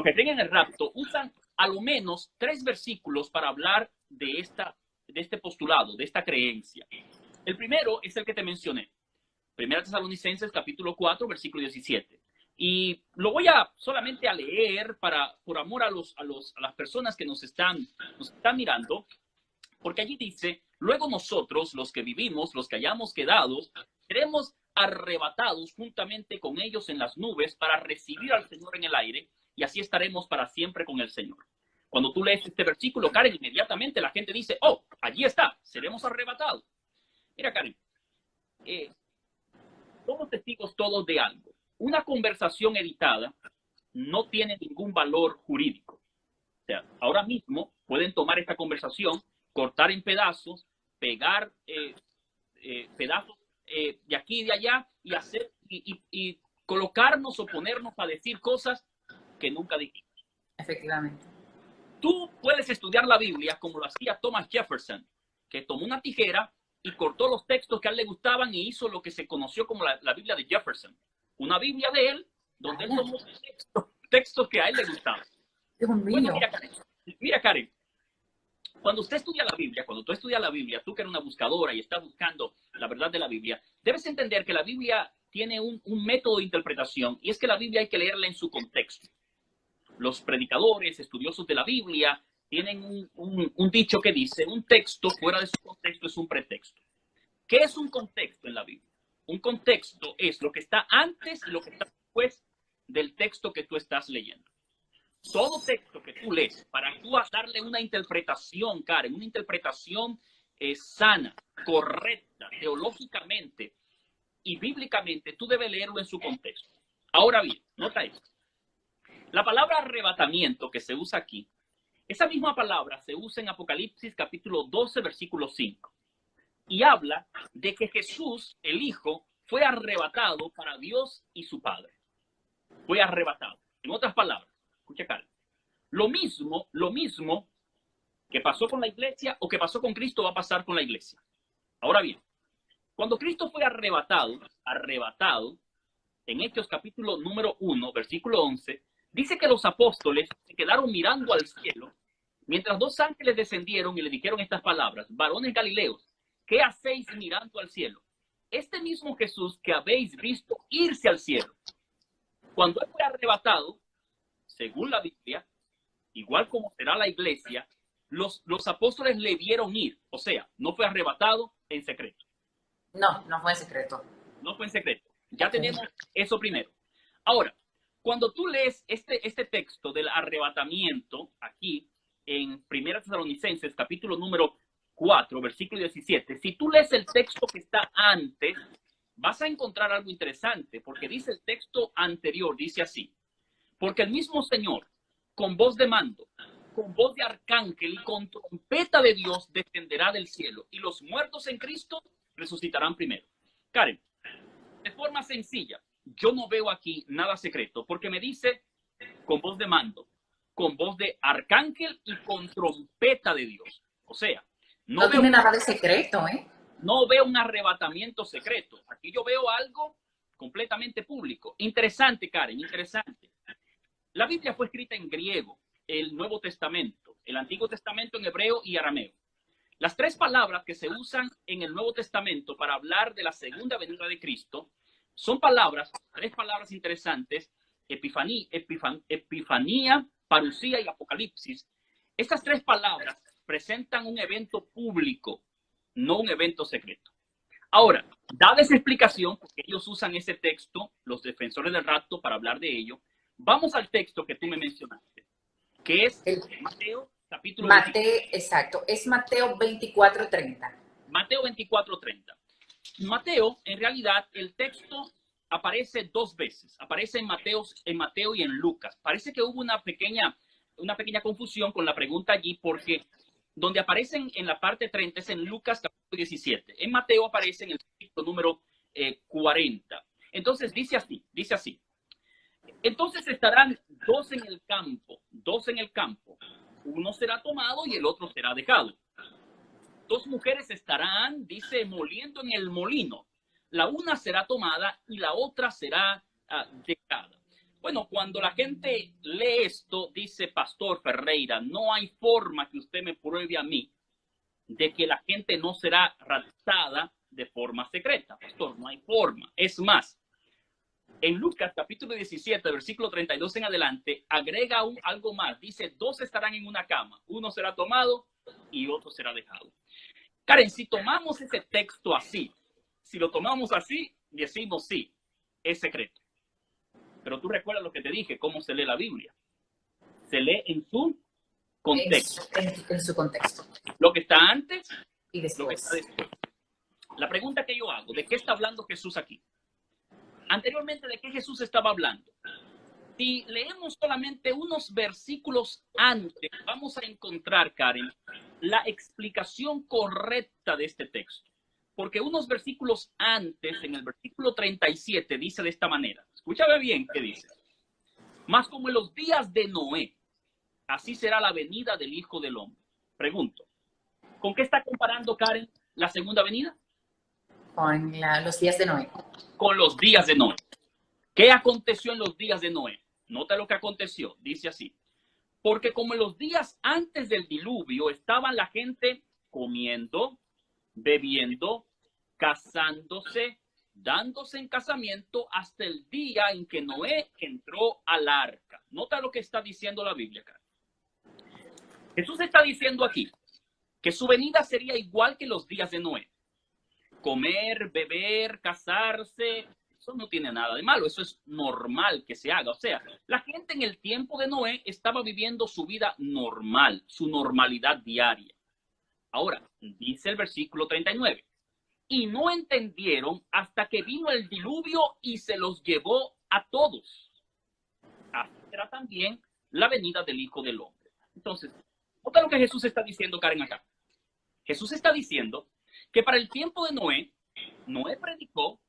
que creen en el rapto usan a lo menos 3 versículos para hablar de este postulado, de esta creencia. El primero es el que te mencioné, 1 Tesalonicenses capítulo 4, versículo 17. Y lo voy solamente a leer por amor a las personas que nos están mirando, porque allí dice: luego nosotros, los que vivimos, los que hayamos quedado, seremos arrebatados juntamente con ellos en las nubes para recibir al Señor en el aire, y así estaremos para siempre con el Señor. Cuando tú lees este versículo, Karen, inmediatamente la gente dice: oh, allí está, seremos arrebatados. Mira, Karen, somos testigos todos de algo. Una conversación editada no tiene ningún valor jurídico. O sea, ahora mismo pueden tomar esta conversación, cortar en pedazos, pegar pedazos de aquí y de allá y colocarnos o ponernos a decir cosas que nunca dijimos. Efectivamente. Tú puedes estudiar la Biblia como lo hacía Thomas Jefferson, que tomó una tijera y cortó los textos que a él le gustaban y hizo lo que se conoció como la Biblia de Jefferson. Una Biblia de él, donde él tomó textos que a él le gustaban. Bueno, mira, Karen, cuando tú estudias la Biblia, tú que eres una buscadora y estás buscando la verdad de la Biblia, debes entender que la Biblia tiene un método de interpretación, y es que la Biblia hay que leerla en su contexto. Los predicadores, estudiosos de la Biblia, tienen un dicho que dice: un texto fuera de su contexto es un pretexto. ¿Qué es un contexto en la Biblia? Un contexto es lo que está antes y lo que está después del texto que tú estás leyendo. Todo texto que tú lees, para tú darle una interpretación, Karen, una interpretación sana, correcta, teológicamente y bíblicamente, tú debes leerlo en su contexto. Ahora bien, nota esto. La palabra arrebatamiento que se usa aquí, esa misma palabra se usa en Apocalipsis capítulo 12, versículo 5. Y habla de que Jesús, el Hijo, fue arrebatado para Dios y su Padre. Fue arrebatado. En otras palabras, escucha, Carlos, lo mismo que pasó con la iglesia o que pasó con Cristo va a pasar con la iglesia. Ahora bien, cuando Cristo fue arrebatado, en Hechos capítulo número 1, versículo 11, dice que los apóstoles se quedaron mirando al cielo mientras 2 ángeles descendieron y le dijeron estas palabras: varones galileos, ¿qué hacéis mirando al cielo? Este mismo Jesús que habéis visto irse al cielo, cuando él fue arrebatado, según la Biblia, igual como será la iglesia, los apóstoles le vieron ir. O sea, no fue arrebatado en secreto. No fue en secreto. No fue en secreto. Ya tenemos eso primero. Ahora, cuando tú lees este texto del arrebatamiento aquí en 1 Tesalonicenses, capítulo número 4, versículo 17, si tú lees el texto que está antes, vas a encontrar algo interesante, porque dice el texto anterior, dice así: porque el mismo Señor, con voz de mando, con voz de arcángel y con trompeta de Dios, descenderá del cielo, y los muertos en Cristo resucitarán primero. Karen, de forma sencilla, yo no veo aquí nada secreto, porque me dice con voz de mando, con voz de arcángel y con trompeta de Dios. O sea, no tiene nada de secreto, ¿eh? No veo un arrebatamiento secreto. Aquí yo veo algo completamente público. Interesante, Karen, interesante. La Biblia fue escrita en griego, el Nuevo Testamento, el Antiguo Testamento en hebreo y arameo. Las 3 palabras que se usan en el Nuevo Testamento para hablar de la segunda venida de Cristo son 3 palabras interesantes: epifanía, parusía y apocalipsis. Estas 3 palabras presentan un evento público, no un evento secreto. Ahora, dada esa explicación, porque ellos usan ese texto, los defensores del rapto, para hablar de ello, vamos al texto que tú me mencionaste, que es Mateo capítulo 24. Exacto, es Mateo 24:30. Mateo 24:30. Mateo, en realidad, el texto aparece 2 veces. Aparece en Mateo y en Lucas. Parece que hubo una pequeña confusión con la pregunta allí, porque donde aparecen en la parte 30 es en Lucas capítulo 17. En Mateo aparece en el capítulo número 40. Entonces dice así: Entonces estarán dos en el campo, dos en el campo. Uno será tomado y el otro será dejado. Dos mujeres estarán, dice, moliendo en el molino. La una será tomada y la otra será dejada. Bueno, cuando la gente lee esto, dice Pastor Ferreira, no hay forma que usted me pruebe a mí de que la gente no será raptada de forma secreta. Pastor, no hay forma. Es más, en Lucas capítulo 17, versículo 32 en adelante, agrega algo más. Dice, dos estarán en una cama. Uno será tomado y otro será dejado. Karen, si tomamos ese texto así, si lo tomamos así, decimos sí, es secreto. Pero tú recuerdas lo que te dije, cómo se lee la Biblia. Se lee en su contexto. En su contexto. Lo que está antes Y después. lo que está después. La pregunta que yo hago, ¿de qué está hablando Jesús aquí? Anteriormente, ¿de qué Jesús estaba hablando? Si leemos solamente unos versículos antes, vamos a encontrar, Karen, la explicación correcta de este texto. Porque unos versículos antes, en el versículo 37, dice de esta manera. Escúchame bien qué dice. Más como en los días de Noé, así será la venida del Hijo del Hombre. Pregunto, ¿con qué está comparando, Karen, la segunda venida? Con los días de Noé. Con los días de Noé. ¿Qué aconteció en los días de Noé? Nota lo que aconteció. Dice así. Porque como en los días antes del diluvio estaban la gente comiendo, bebiendo, casándose, dándose en casamiento hasta el día en que Noé entró al arca. Nota lo que está diciendo la Biblia acá. Jesús está diciendo aquí que su venida sería igual que los días de Noé. Comer, beber, casarse, eso no tiene nada de malo, eso es normal que se haga. O sea, la gente en el tiempo de Noé estaba viviendo su vida normal, su normalidad diaria. Ahora, dice el versículo 39, y no entendieron hasta que vino el diluvio y se los llevó a todos. Así será también la venida del Hijo del Hombre. Entonces, nota lo que Jesús está diciendo, Karen, acá. Jesús está diciendo que para el tiempo de Noé, Noé predicó,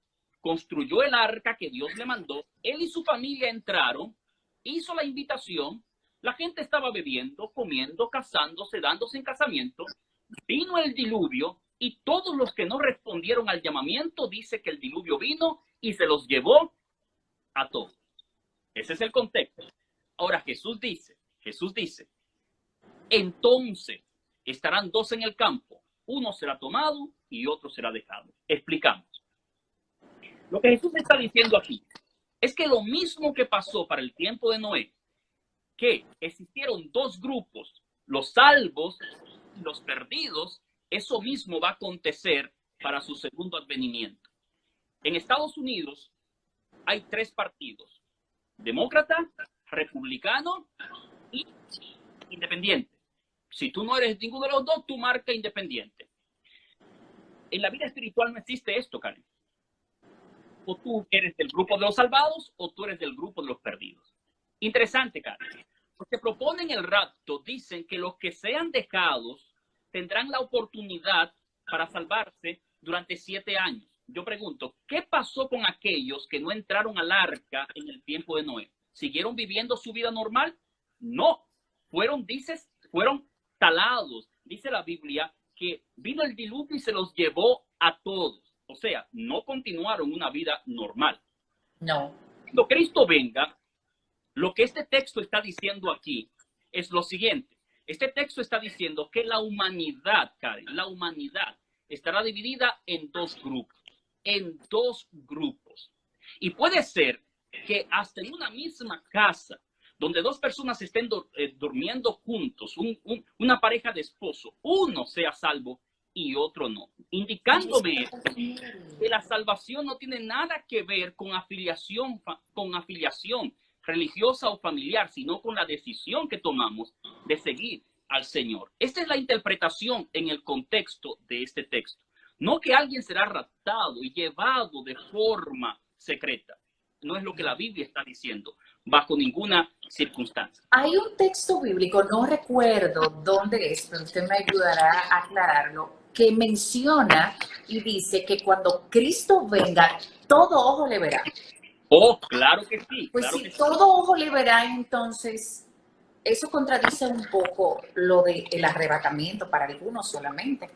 construyó el arca que Dios le mandó, él y su familia entraron, hizo la invitación, la gente estaba bebiendo, comiendo, casándose, dándose en casamiento, vino el diluvio y todos los que no respondieron al llamamiento, dice que el diluvio vino y se los llevó a todos. Ese es el contexto. Ahora Jesús dice, entonces estarán dos en el campo, uno será tomado y otro será dejado. Explicamos. Lo que Jesús está diciendo aquí es que lo mismo que pasó para el tiempo de Noé, que existieron dos grupos, los salvos y los perdidos, eso mismo va a acontecer para su segundo advenimiento. En Estados Unidos hay tres partidos: demócrata, republicano y independiente. Si tú no eres ninguno de los dos, tú marca independiente. En la vida espiritual no existe esto, Karen. O tú eres del grupo de los salvados o tú eres del grupo de los perdidos. Interesante, Karen. Porque proponen el rapto, dicen que los que sean dejados tendrán la oportunidad para salvarse durante 7 años. Yo pregunto, ¿qué pasó con aquellos que no entraron al arca en el tiempo de Noé? ¿Siguieron viviendo su vida normal? No. Fueron talados. Dice la Biblia que vino el diluvio y se los llevó a todos. O sea, no continuaron una vida normal. No. Cuando Cristo venga, lo que este texto está diciendo aquí es lo siguiente. Este texto está diciendo que la humanidad, Karen, la humanidad estará dividida en dos grupos. En dos grupos. Y puede ser que hasta en una misma casa, donde dos personas estén durmiendo juntos, una pareja de esposo, uno sea salvo y otro no. Indicándome que la salvación no tiene nada que ver con afiliación religiosa o familiar, sino con la decisión que tomamos de seguir al Señor. Esta es la interpretación en el contexto de este texto. No que alguien será raptado y llevado de forma secreta. No es lo que la Biblia está diciendo, bajo ninguna circunstancia. Hay un texto bíblico, no recuerdo dónde es, pero usted me ayudará a aclararlo, que menciona y dice que cuando Cristo venga, todo ojo le verá. Oh, claro que sí, Pues claro si que sí. todo ojo le verá, entonces eso contradice un poco lo del arrebatamiento para algunos solamente.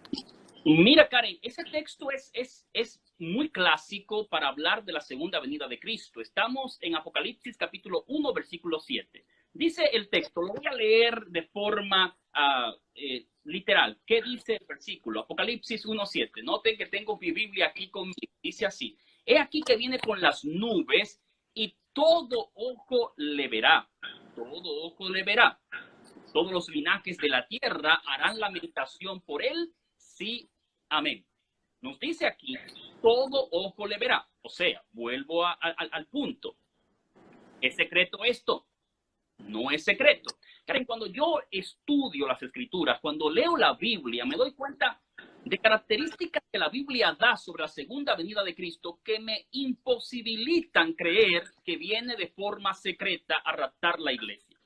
Mira, Karen, ese texto es muy clásico para hablar de la segunda venida de Cristo. Estamos en Apocalipsis capítulo 1, versículo 7. Dice el texto, lo voy a leer de forma literal. ¿Qué dice el versículo? Apocalipsis 1:7. Noten que tengo mi Biblia aquí conmigo. Dice así, he aquí que viene con las nubes y todo ojo le verá. Todo ojo le verá. Todos los linajes de la tierra harán lamentación por él. Sí, amén. Nos dice aquí, todo ojo le verá. O sea, vuelvo al punto. ¿Es secreto esto? No es secreto. Karen, cuando yo estudio las escrituras, cuando leo la Biblia, me doy cuenta de características que la Biblia da sobre la segunda venida de Cristo que me imposibilitan creer que viene de forma secreta a raptar la iglesia.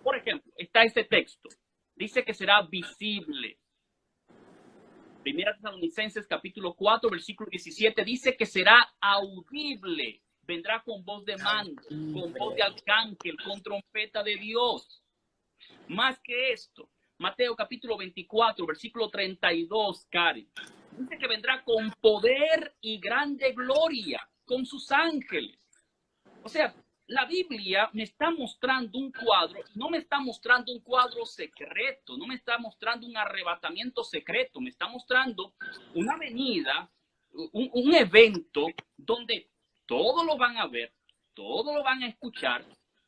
Por ejemplo, está este texto. Dice que será visible. Primera Tesalonicenses capítulo 4, versículo 17, dice que será audible. Vendrá con voz de mando, con voz de arcángel, con trompeta de Dios. Más que esto, Mateo capítulo 24, versículo 32, Karen, dice que vendrá con poder y grande gloria, con sus ángeles. O sea, la Biblia me está mostrando un cuadro, no me está mostrando un cuadro secreto, no me está mostrando un arrebatamiento secreto, me está mostrando una venida, un evento donde todos lo van a ver, todos lo van a escuchar,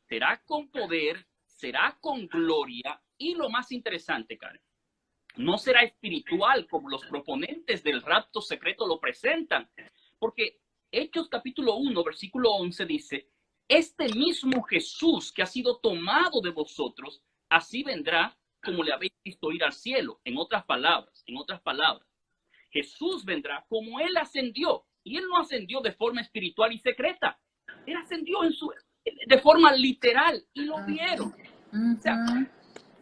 será con poder, será con gloria y lo más interesante, Karen, no será espiritual como los proponentes del rapto secreto lo presentan, porque Hechos capítulo 1, versículo 11 dice, este mismo Jesús que ha sido tomado de vosotros, así vendrá como le habéis visto ir al cielo. En otras palabras, Jesús vendrá como Él ascendió. Y Él no ascendió de forma espiritual y secreta. Él ascendió de forma literal y lo vieron. O sea,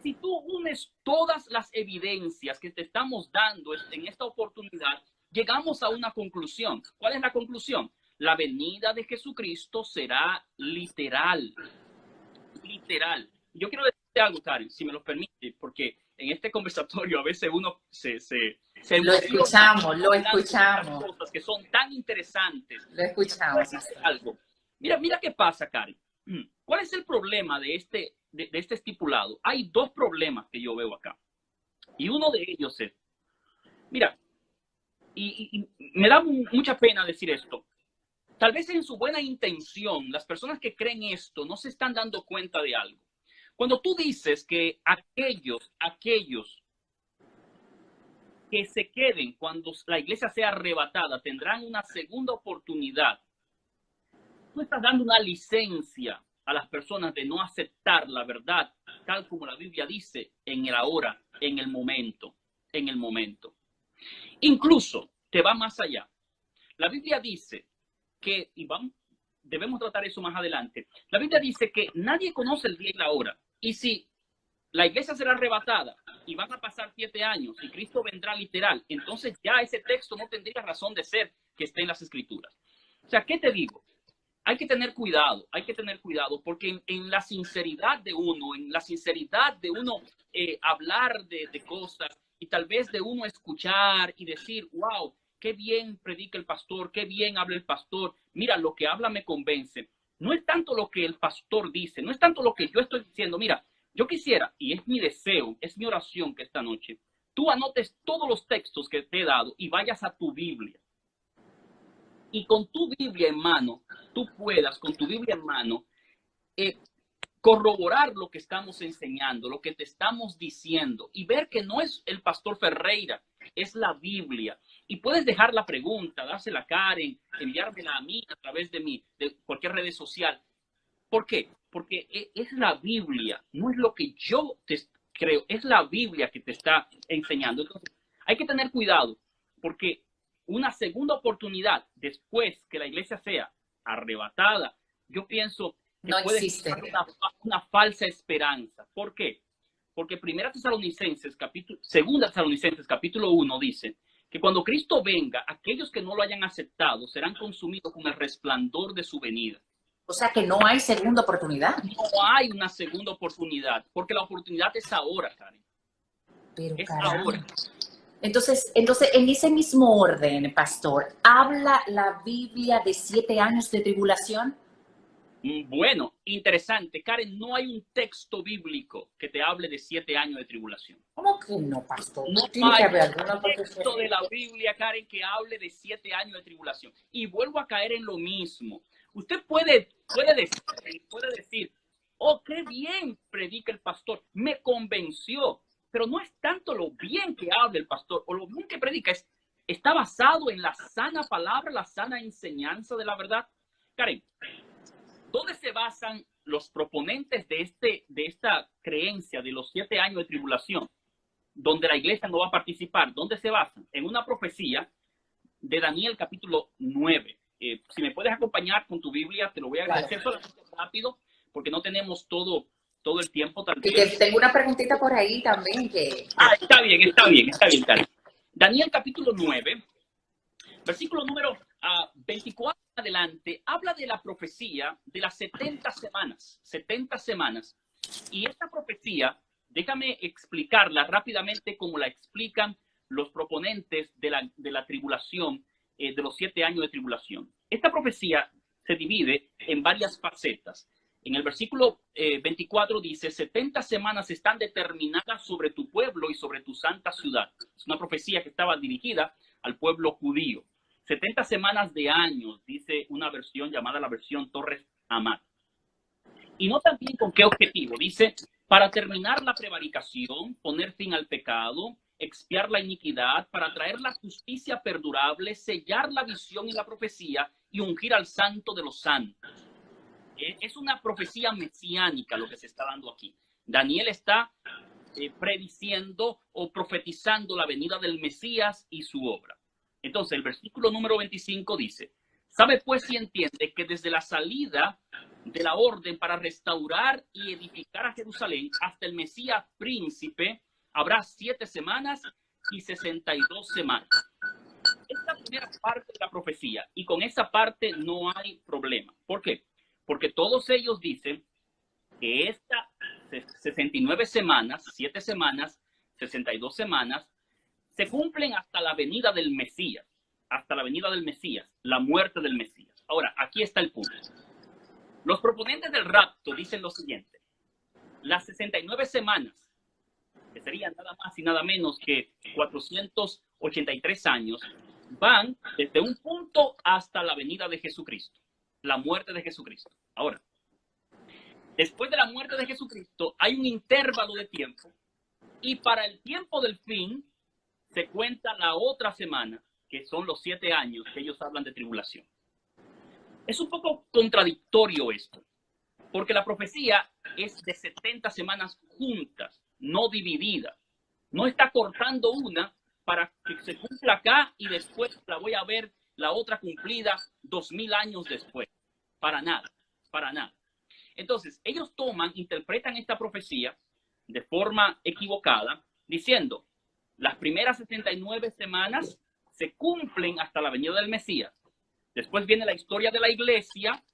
si tú unes todas las evidencias que te estamos dando en esta oportunidad, llegamos a una conclusión. ¿Cuál es la conclusión? La venida de Jesucristo será literal. Literal. Yo quiero decirte algo, Karen, si me lo permite, porque en este conversatorio a veces uno se Lo escuchamos, lo escuchamos. Cosas que son tan interesantes. Lo escuchamos. Algo. Mira qué pasa, Karen. ¿Cuál es el problema de este estipulado? Hay dos problemas que yo veo acá. Y uno de ellos es, mira, y me da mucha pena decir esto. Tal vez en su buena intención, las personas que creen esto no se están dando cuenta de algo. Cuando tú dices que aquellos que se queden cuando la iglesia sea arrebatada tendrán una segunda oportunidad, tú estás dando una licencia a las personas de no aceptar la verdad, tal como la Biblia dice, en el ahora, en el momento. Incluso te va más allá. La Biblia dice que, y debemos tratar eso más adelante, la Biblia dice que nadie conoce el día y la hora. Y si la iglesia será arrebatada y van a pasar 7 años y Cristo vendrá literal, entonces ya ese texto no tendría razón de ser que esté en las Escrituras. O sea, ¿qué te digo? Hay que tener cuidado, porque en la sinceridad de uno, hablar de cosas y tal vez de uno escuchar y decir, wow, qué bien predica el pastor, qué bien habla el pastor, mira, lo que habla me convence. No es tanto lo que el pastor dice, no es tanto lo que yo estoy diciendo. Mira, yo quisiera, y es mi deseo, es mi oración que esta noche, tú anotes todos los textos que te he dado y vayas a tu Biblia. Y con tu Biblia en mano, tú puedas, con tu Biblia en mano, corroborar lo que estamos enseñando, lo que te estamos diciendo y ver que no es el pastor Ferreira, es la Biblia. Y puedes dejar la pregunta, dársela a Karen, enviármela a mí a través de cualquier red social. ¿Por qué? Porque es la Biblia, no es lo que yo te creo, es la Biblia que te está enseñando. Entonces, hay que tener cuidado, porque una segunda oportunidad después que la iglesia sea arrebatada, yo pienso que no puede existe. ser una falsa esperanza. ¿Por qué? Porque Segunda Tesalonicenses capítulo 1 dice que cuando Cristo venga, aquellos que no lo hayan aceptado serán consumidos con el resplandor de su venida. O sea que no hay segunda oportunidad. No hay una segunda oportunidad, porque la oportunidad es ahora, Karen. Pero Es caramba. ahora. Entonces, en ese mismo orden, pastor, ¿habla la Biblia de 7 años de tribulación? Bueno, interesante. Karen, no hay un texto bíblico que te hable de 7 años de tribulación. ¿Cómo que no, pastor? No Tiene que hay haber un alguna texto de la Biblia, Karen, que hable de 7 años de tribulación. Y vuelvo a caer en lo mismo. Usted puede decir, oh, qué bien predica el pastor, me convenció. Pero no es tanto lo bien que habla el pastor o lo bien que predica, está basado en la sana palabra, la sana enseñanza de la verdad. Karen, ¿dónde se basan los proponentes de esta creencia de los 7 años de tribulación, donde la iglesia no va a participar? ¿Dónde se basan? En una profecía de Daniel capítulo 9. Si me puedes acompañar con tu Biblia, te lo voy a agradecer. Claro. Solamente rápido, porque no tenemos todo el tiempo. Y que tengo una preguntita por ahí también. Está bien, Karen. Daniel capítulo 9, versículo número 24 adelante, habla de la profecía de las 70 semanas. 70 semanas. Y esta profecía, déjame explicarla rápidamente como la explican los proponentes de la tribulación, de los 7 años de tribulación. Esta profecía se divide en varias facetas. En el versículo 24 dice, 70 semanas están determinadas sobre tu pueblo y sobre tu santa ciudad. Es una profecía que estaba dirigida al pueblo judío. 70 semanas de años, dice una versión llamada la versión Torres Amat. Y no también con qué objetivo. Dice, para terminar la prevaricación, poner fin al pecado, expiar la iniquidad, para traer la justicia perdurable, sellar la visión y la profecía y ungir al santo de los santos. Es una profecía mesiánica lo que se está dando aquí. Daniel está prediciendo o profetizando la venida del Mesías y su obra. Entonces, el versículo número 25 dice, sabe pues y entiende que desde la salida de la orden para restaurar y edificar a Jerusalén hasta el Mesías príncipe, habrá 7 semanas y 62 semanas. Es la primera parte de la profecía y con esa parte no hay problema. ¿Por qué? Porque todos ellos dicen que estas 69 semanas, 7 semanas, 62 semanas, se cumplen hasta la venida del Mesías, la muerte del Mesías. Ahora, aquí está el punto. Los proponentes del rapto dicen lo siguiente, las 69 semanas, que serían nada más y nada menos que 483 años, van desde un punto hasta la venida de Jesucristo, la muerte de Jesucristo. Ahora, después de la muerte de Jesucristo hay un intervalo de tiempo y para el tiempo del fin se cuenta la otra semana, que son los 7 años que ellos hablan de tribulación. Es un poco contradictorio esto, porque la profecía es de 70 semanas juntas, no divididas. No está cortando una para que se cumpla acá y después la voy a ver la otra cumplida 2000 años después. Para nada, para nada. Entonces, ellos interpretan esta profecía de forma equivocada, diciendo, las primeras 69 semanas se cumplen hasta la venida del Mesías. Después viene la historia de la iglesia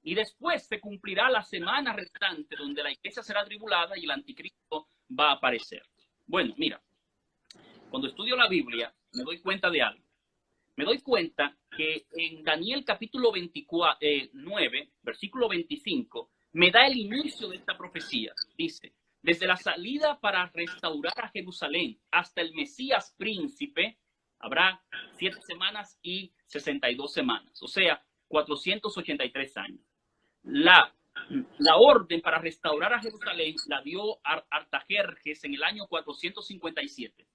y después se cumplirá la semana restante donde la iglesia será tribulada y el anticristo va a aparecer. Bueno, mira, cuando estudio la Biblia me doy cuenta de algo. Me doy cuenta que en Daniel capítulo 9, versículo 25, me da el inicio de esta profecía. Dice, desde la salida para restaurar a Jerusalén hasta el Mesías príncipe, habrá 7 semanas y 62 semanas, o sea, 483 años. La orden para restaurar a Jerusalén la dio Artajerjes en el año 457.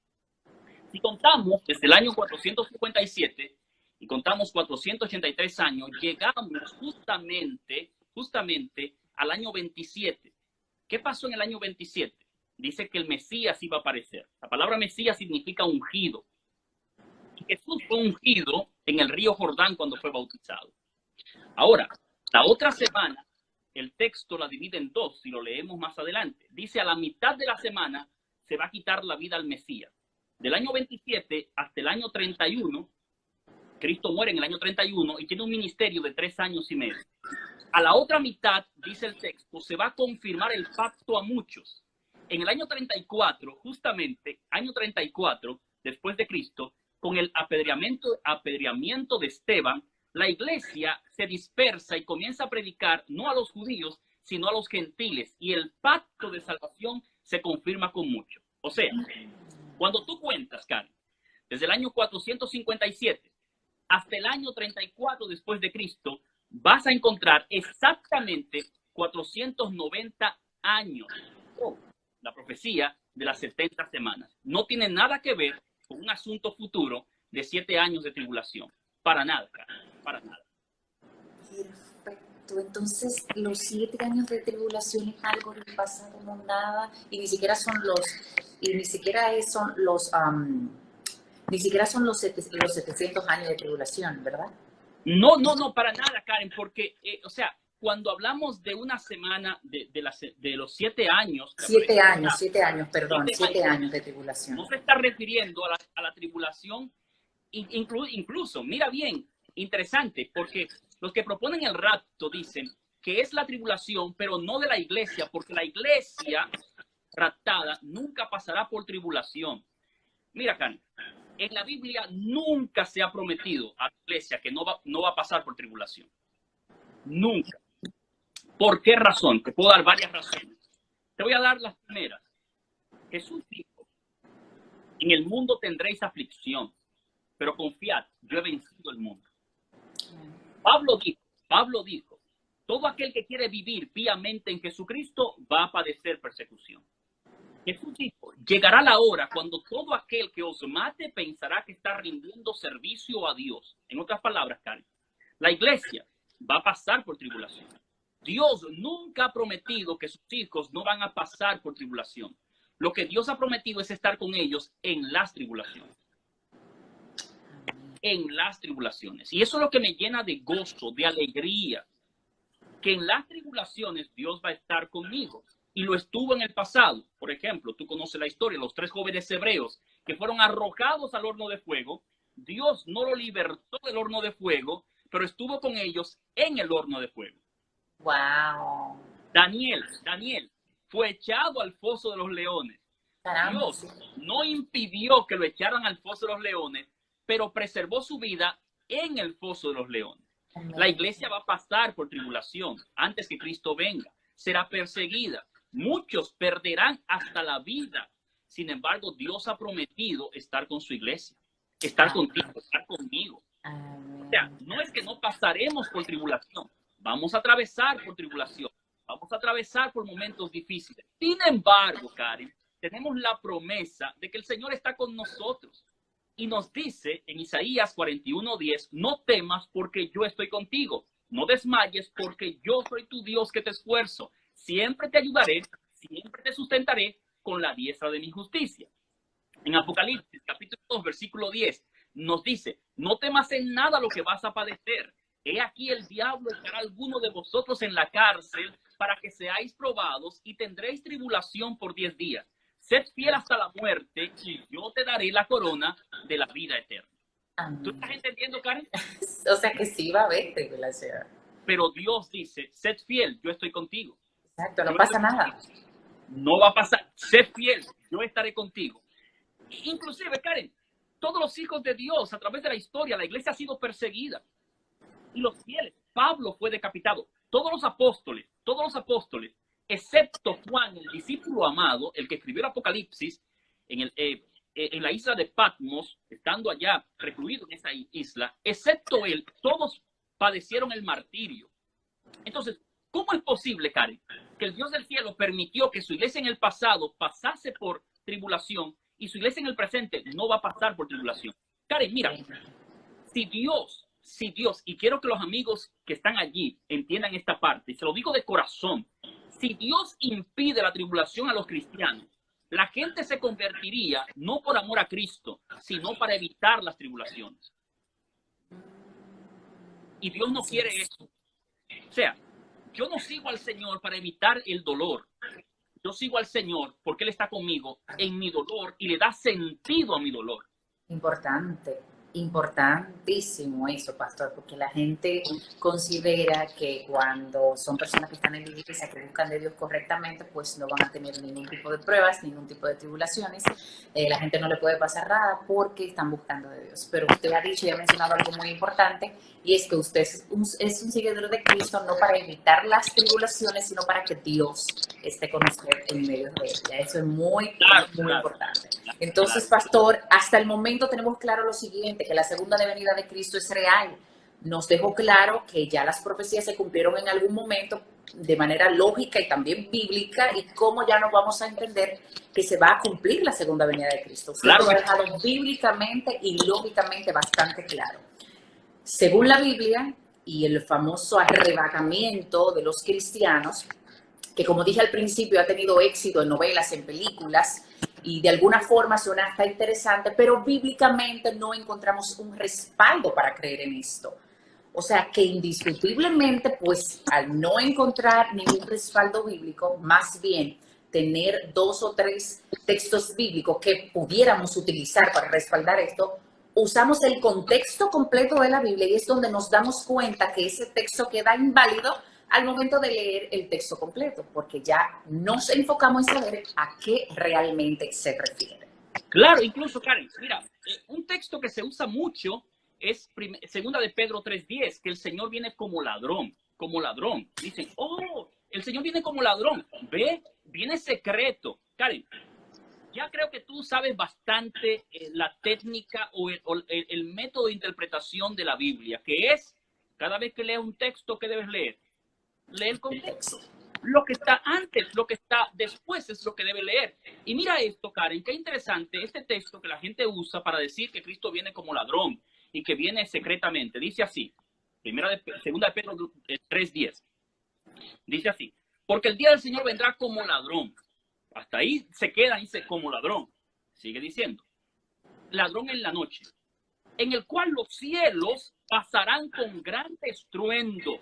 Si contamos desde el año 457 y contamos 483 años, llegamos justamente al año 27. ¿Qué pasó en el año 27? Dice que el Mesías iba a aparecer. La palabra Mesías significa ungido. Y Jesús fue ungido en el río Jordán cuando fue bautizado. Ahora, la otra semana, el texto la divide en 2, si lo leemos más adelante. Dice, a la mitad de la semana se va a quitar la vida al Mesías. Del año 27 hasta el año 31, Cristo muere en el año 31 y tiene un ministerio de 3 años y medio. A la otra mitad, dice el texto, se va a confirmar el pacto a muchos. En el año 34, justamente, año 34, después de Cristo, con el apedreamiento de Esteban, la iglesia se dispersa y comienza a predicar no a los judíos, sino a los gentiles. Y el pacto de salvación se confirma con muchos. O sea, cuando tú cuentas, Karen, desde el año 457 hasta el año 34 después de Cristo, vas a encontrar exactamente 490 años. Oh, la profecía de las 70 semanas. No tiene nada que ver con un asunto futuro de 7 años de tribulación. Para nada, para nada. Perfecto. Entonces, los 7 años de tribulación es algo del pasado, no nada, y ni siquiera son ni siquiera son los 700 años de tribulación, ¿verdad? No, para nada, Karen, porque, o sea, cuando hablamos de una semana de los 7 años. 7 años, 7 años, perdón, 7 años de tribulación. No se está refiriendo a la tribulación, incluso, mira bien, interesante, porque los que proponen el rapto dicen que es la tribulación, pero no de la iglesia, porque la iglesia raptada nunca pasará por tribulación. Mira, Karen, en la Biblia nunca se ha prometido a la iglesia que no va a pasar por tribulación. Nunca. ¿Por qué razón? Te puedo dar varias razones. Te voy a dar las primeras. Jesús dijo, en el mundo tendréis aflicción, pero confiad, yo he vencido el mundo. Pablo dijo, todo aquel que quiere vivir piamente en Jesucristo va a padecer persecución. Jesús dijo, llegará la hora cuando todo aquel que os mate pensará que está rindiendo servicio a Dios. En otras palabras, Karen, la iglesia va a pasar por tribulación. Dios nunca ha prometido que sus hijos no van a pasar por tribulación. Lo que Dios ha prometido es estar con ellos en las tribulaciones. En las tribulaciones. Y eso es lo que me llena de gozo, de alegría. Que en las tribulaciones Dios va a estar conmigo. Y lo estuvo en el pasado. Por ejemplo, tú conoces la historia, los 3 jóvenes hebreos que fueron arrojados al horno de fuego. Dios no lo libertó del horno de fuego, pero estuvo con ellos en el horno de fuego. Wow. Daniel fue echado al foso de los leones. Caramba, Dios sí. no impidió que lo echaran al foso de los leones, pero preservó su vida en el foso de los leones. Amén. La iglesia va a pasar por tribulación antes que Cristo venga. Será perseguida. Muchos perderán hasta la vida. Sin embargo, Dios ha prometido estar con su iglesia, estar contigo, estar conmigo. O sea, no es que no pasaremos por tribulación. Vamos a atravesar por tribulación. Vamos a atravesar por momentos difíciles. Sin embargo, Karen, tenemos la promesa de que el Señor está con nosotros. Y nos dice en Isaías 41:10, no temas porque yo estoy contigo. No desmayes porque yo soy tu Dios que te esfuerzo. Siempre te ayudaré, siempre te sustentaré con la diestra de mi justicia. En Apocalipsis, capítulo 2, versículo 10, nos dice, no temas en nada lo que vas a padecer. He aquí el diablo echará a alguno de vosotros en la cárcel para que seáis probados y tendréis tribulación por 10 días. Sed fiel hasta la muerte y yo te daré la corona de la vida eterna. ¿Tú estás entendiendo, Karen? O sea que sí va a haber tribulación. Pero Dios dice, sed fiel, yo estoy contigo. Exacto, no pasa nada. No va a pasar, sed fiel, yo estaré contigo. Inclusive, Karen, todos los hijos de Dios a través de la historia, la iglesia ha sido perseguida. Y los fieles, Pablo fue decapitado. Todos los apóstoles, excepto Juan, el discípulo amado, el que escribió el Apocalipsis, en la isla de Patmos, estando allá recluido en esa isla, excepto él, todos padecieron el martirio. Entonces, ¿cómo es posible, Karen, que el Dios del cielo permitió que su iglesia en el pasado pasase por tribulación y su iglesia en el presente no va a pasar por tribulación? Karen, mira, si Dios, y quiero que los amigos que están allí entiendan esta parte, y se lo digo de corazón, si Dios impide la tribulación a los cristianos, la gente se convertiría no por amor a Cristo, sino para evitar las tribulaciones. Y Dios no quiere eso. O sea, yo no sigo al Señor para evitar el dolor. yo sigo al Señor porque Él está conmigo en mi dolor y le da sentido a mi dolor. Importante, importantísimo eso, pastor, porque la gente considera que cuando son personas que están en la iglesia, que buscan de Dios correctamente, pues no van a tener ningún tipo de pruebas, ningún tipo de tribulaciones. La gente no le puede pasar nada porque están buscando de Dios. Pero usted ha dicho y ha mencionado algo muy importante, y es que usted es un seguidor de Cristo no para evitar las tribulaciones, sino para que Dios esté con usted en medio de ella. Eso es muy importante. Entonces, pastor, hasta el momento tenemos claro lo siguiente, que la segunda venida de Cristo es real. Nos dejó claro que ya las profecías se cumplieron en algún momento de manera lógica y también bíblica, y cómo ya nos vamos a entender que se va a cumplir la segunda venida de Cristo. Usted lo ha dejado bíblicamente y lógicamente bastante claro. Según la Biblia y el famoso arrebatamiento de los cristianos, que como dije al principio ha tenido éxito en novelas, en películas, y de alguna forma suena hasta interesante, pero bíblicamente no encontramos un respaldo para creer en esto. O sea que indiscutiblemente, pues al no encontrar ningún respaldo bíblico, más bien tener 2 o 3 textos bíblicos que pudiéramos utilizar para respaldar esto, usamos el contexto completo de la Biblia, y es donde nos damos cuenta que ese texto queda inválido al momento de leer el texto completo, porque ya nos enfocamos en saber a qué realmente se refiere. Claro, incluso, Karen, mira, un texto que se usa mucho es segunda de Pedro 3:10, que el Señor viene como ladrón, como ladrón. Dicen, oh, el Señor viene como ladrón. Ve, viene secreto. Karen, ya creo que tú sabes bastante la técnica o el método de interpretación de la Biblia, que es, cada vez que lees un texto, ¿qué debes leer? Lee el contexto. Lo que está antes, lo que está después es lo que debe leer. Y mira esto, Karen, qué interesante este texto que la gente usa para decir que Cristo viene como ladrón y que viene secretamente. Dice así, segunda de Pedro 3:10. Dice así, porque el día del Señor vendrá como ladrón. Hasta ahí se queda, dice, como ladrón. Sigue diciendo, ladrón en la noche, en el cual los cielos pasarán con gran estruendo,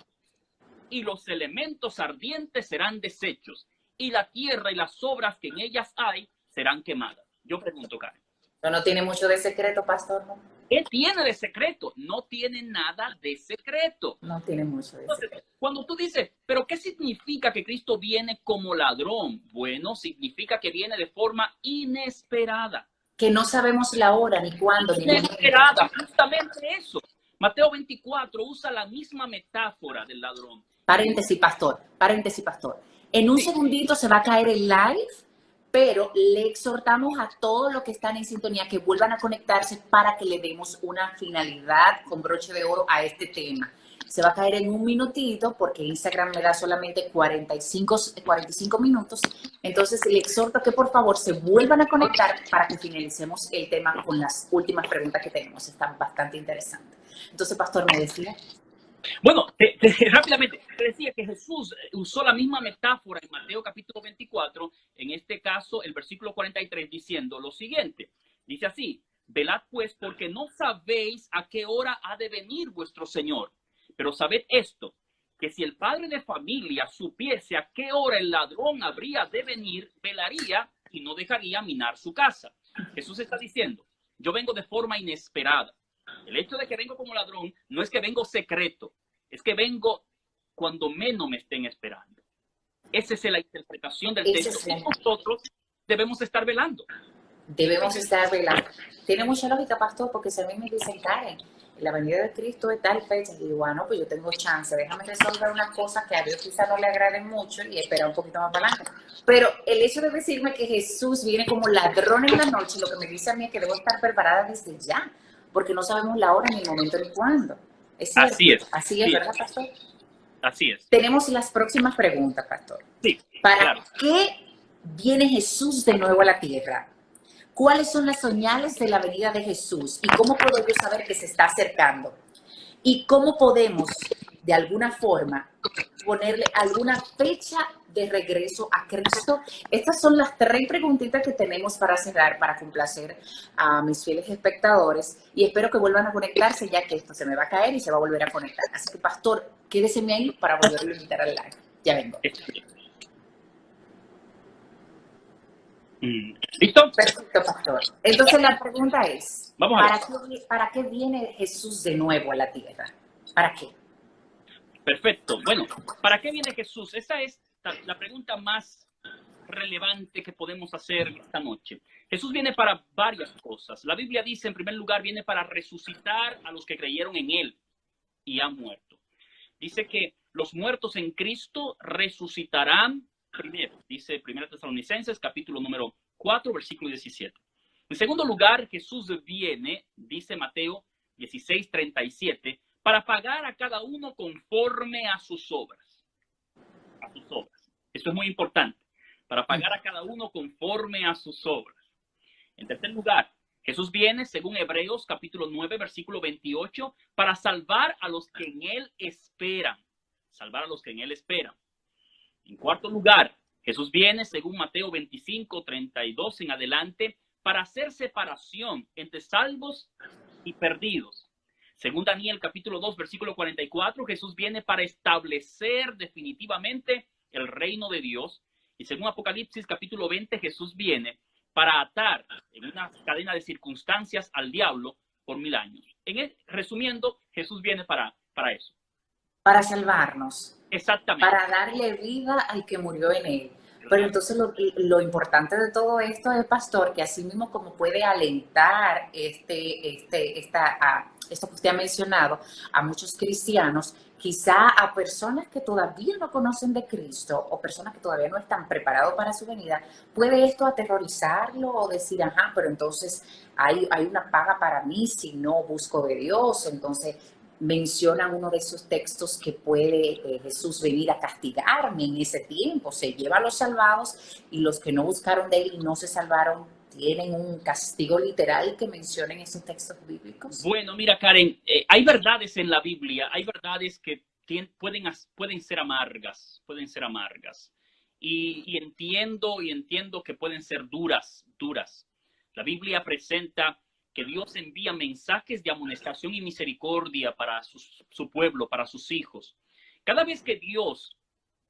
y los elementos ardientes serán deshechos, y la tierra y las obras que en ellas hay serán quemadas. Yo pregunto, Karen. No tiene mucho de secreto, pastor, ¿no? ¿Qué tiene de secreto? No tiene nada de secreto. No tiene mucho de secreto. Entonces, cuando tú dices, ¿pero qué significa que Cristo viene como ladrón? Bueno, significa que viene de forma inesperada. Que no sabemos la hora, ni cuándo, ni inesperada, justamente eso. Mateo 24 usa la misma metáfora del ladrón. Paréntesis, pastor. En un segundito se va a caer el live, pero le exhortamos a todos los que están en sintonía que vuelvan a conectarse para que le demos una finalidad con broche de oro a este tema. Se va a caer en un minutito porque Instagram me da solamente 45 minutos. Entonces le exhorto que por favor se vuelvan a conectar para que finalicemos el tema con las últimas preguntas que tenemos. Están bastante interesantes. Entonces, pastor, me decía... Bueno, rápidamente, te decía que Jesús usó la misma metáfora en Mateo capítulo 24, en este caso el versículo 43, diciendo lo siguiente. Dice así, velad pues porque no sabéis a qué hora ha de venir vuestro Señor. Pero sabed esto, que si el padre de familia supiese a qué hora el ladrón habría de venir, velaría y no dejaría minar su casa. Jesús está diciendo, yo vengo de forma inesperada. El hecho de que vengo como ladrón no es que vengo secreto, es que vengo cuando menos me estén esperando. Esa es la interpretación del texto. Y nosotros debemos estar velando. Debemos estar velando. Tiene mucha lógica, pastor, porque si a mí me dicen, Karen, la venida de Cristo es tal fecha, y digo, bueno, pues yo tengo chance, déjame resolver unas cosas que a Dios quizá no le agraden mucho y esperar un poquito más para adelante. Pero el hecho de decirme que Jesús viene como ladrón en la noche, lo que me dice a mí es que debo estar preparada desde ya, porque no sabemos la hora, ni el momento, ni cuándo. ¿Es cierto? Así es, ¿verdad, pastor? Así es. Tenemos las próximas preguntas, pastor. Sí, ¿Para qué viene Jesús de nuevo a la tierra? ¿Cuáles son las señales de la venida de Jesús? ¿Y cómo puedo yo saber que se está acercando? ¿Y cómo podemos, de alguna forma, ponerle alguna fecha de regreso a Cristo? Estas son las 3 preguntitas que tenemos para cerrar, para complacer a mis fieles espectadores. Y espero que vuelvan a conectarse, ya que esto se me va a caer y se va a volver a conectar. Así que, pastor, quédeseme ahí para volverlo a invitar al live. Ya vengo. ¿Listo? Perfecto, pastor. Entonces la pregunta es, Vamos a ver. ¿para qué viene Jesús de nuevo a la tierra? ¿Para qué? Perfecto. Bueno, ¿para qué viene Jesús? Esa es la pregunta más relevante que podemos hacer esta noche. Jesús viene para varias cosas. La Biblia dice, en primer lugar, viene para resucitar a los que creyeron en Él y han muerto. Dice que los muertos en Cristo resucitarán primero. Dice 1 Tesalonicenses, capítulo número 4, versículo 17. En segundo lugar, Jesús viene, dice Mateo 16, 37, para pagar a cada uno conforme a sus obras. A sus obras. Esto es muy importante. Para pagar a cada uno conforme a sus obras. En tercer lugar, Jesús viene, según Hebreos capítulo 9, versículo 28, para salvar a los que en Él esperan. Salvar a los que en Él esperan. En cuarto lugar, Jesús viene, según Mateo 25, 32 en adelante, para hacer separación entre salvos y perdidos. Según Daniel capítulo 2, versículo 44, Jesús viene para establecer definitivamente el reino de Dios. Y según Apocalipsis capítulo 20, Jesús viene para atar en una cadena de circunstancias al diablo por 1000 años. Resumiendo, Jesús viene para eso. Para salvarnos. Exactamente. Para darle vida al que murió en él. Pero entonces lo importante de todo esto es, pastor, que así mismo como puede alentar esto que usted ha mencionado a muchos cristianos, quizá a personas que todavía no conocen de Cristo o personas que todavía no están preparados para su venida, puede esto aterrorizarlo o decir, ajá, pero entonces hay una paga para mí si no busco de Dios. Entonces menciona uno de esos textos que puede Jesús venir a castigarme en ese tiempo. Se lleva a los salvados y los que no buscaron de él y no se salvaron tienen un castigo literal que mencionen esos textos bíblicos. Bueno, mira, Karen, hay verdades en la Biblia, hay verdades que pueden ser amargas, y entiendo que pueden ser duras. La Biblia presenta que Dios envía mensajes de amonestación y misericordia para su pueblo, para sus hijos. Cada vez que Dios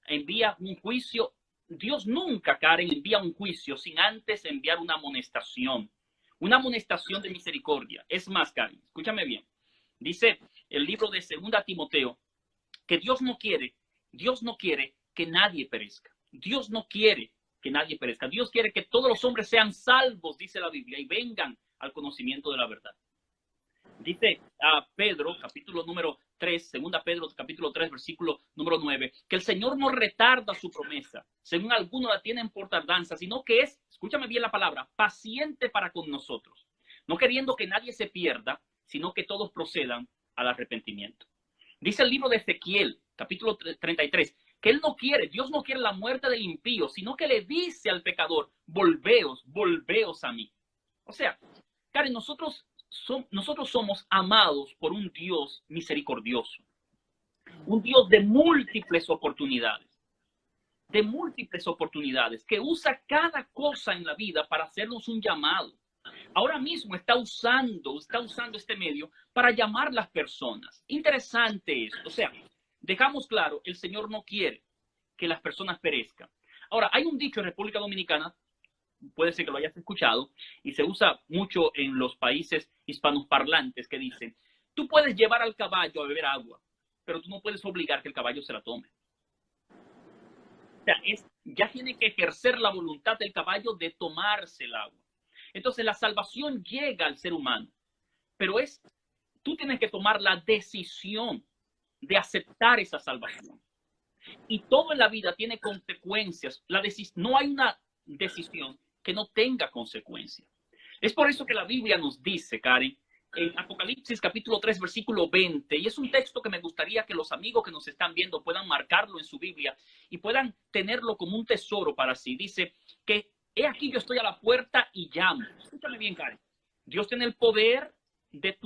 envía un juicio, Dios nunca, Karen, envía un juicio sin antes enviar una amonestación de misericordia. Es más, Karen, escúchame bien. Dice el libro de 2 Timoteo que Dios no quiere que nadie perezca. Dios no quiere que nadie perezca. Dios quiere que todos los hombres sean salvos, dice la Biblia, y vengan al conocimiento de la verdad. Dice a Pedro, capítulo número 3, segunda Pedro, capítulo 3, versículo número 9, que el Señor no retarda su promesa, según algunos la tienen por tardanza, sino que es, escúchame bien la palabra, paciente para con nosotros, no queriendo que nadie se pierda, sino que todos procedan al arrepentimiento. Dice el libro de Ezequiel, capítulo 33, que Dios no quiere la muerte del impío, sino que le dice al pecador, volveos a mí. O sea, Karen, nosotros somos amados por un Dios misericordioso, un Dios de múltiples oportunidades, que usa cada cosa en la vida para hacernos un llamado. Ahora mismo está usando este medio para llamar a las personas. Interesante esto. O sea, dejamos claro, el Señor no quiere que las personas perezcan. Ahora, hay un dicho en República Dominicana, puede ser que lo hayas escuchado, y se usa mucho en los países hispanoparlantes, que dicen, tú puedes llevar al caballo a beber agua, pero tú no puedes obligar que el caballo se la tome. O sea, ya tiene que ejercer la voluntad del caballo de tomarse el agua. Entonces la salvación llega al ser humano, pero tú tienes que tomar la decisión de aceptar esa salvación. Y todo en la vida tiene consecuencias. No hay una decisión que no tenga consecuencias. Es por eso que la Biblia nos dice, Karen, en Apocalipsis capítulo 3, versículo 20, y es un texto que me gustaría que los amigos que nos están viendo puedan marcarlo en su Biblia y puedan tenerlo como un tesoro para sí. Dice que he aquí yo estoy a la puerta y llamo. Escúchame bien, Karen. Dios tiene el poder de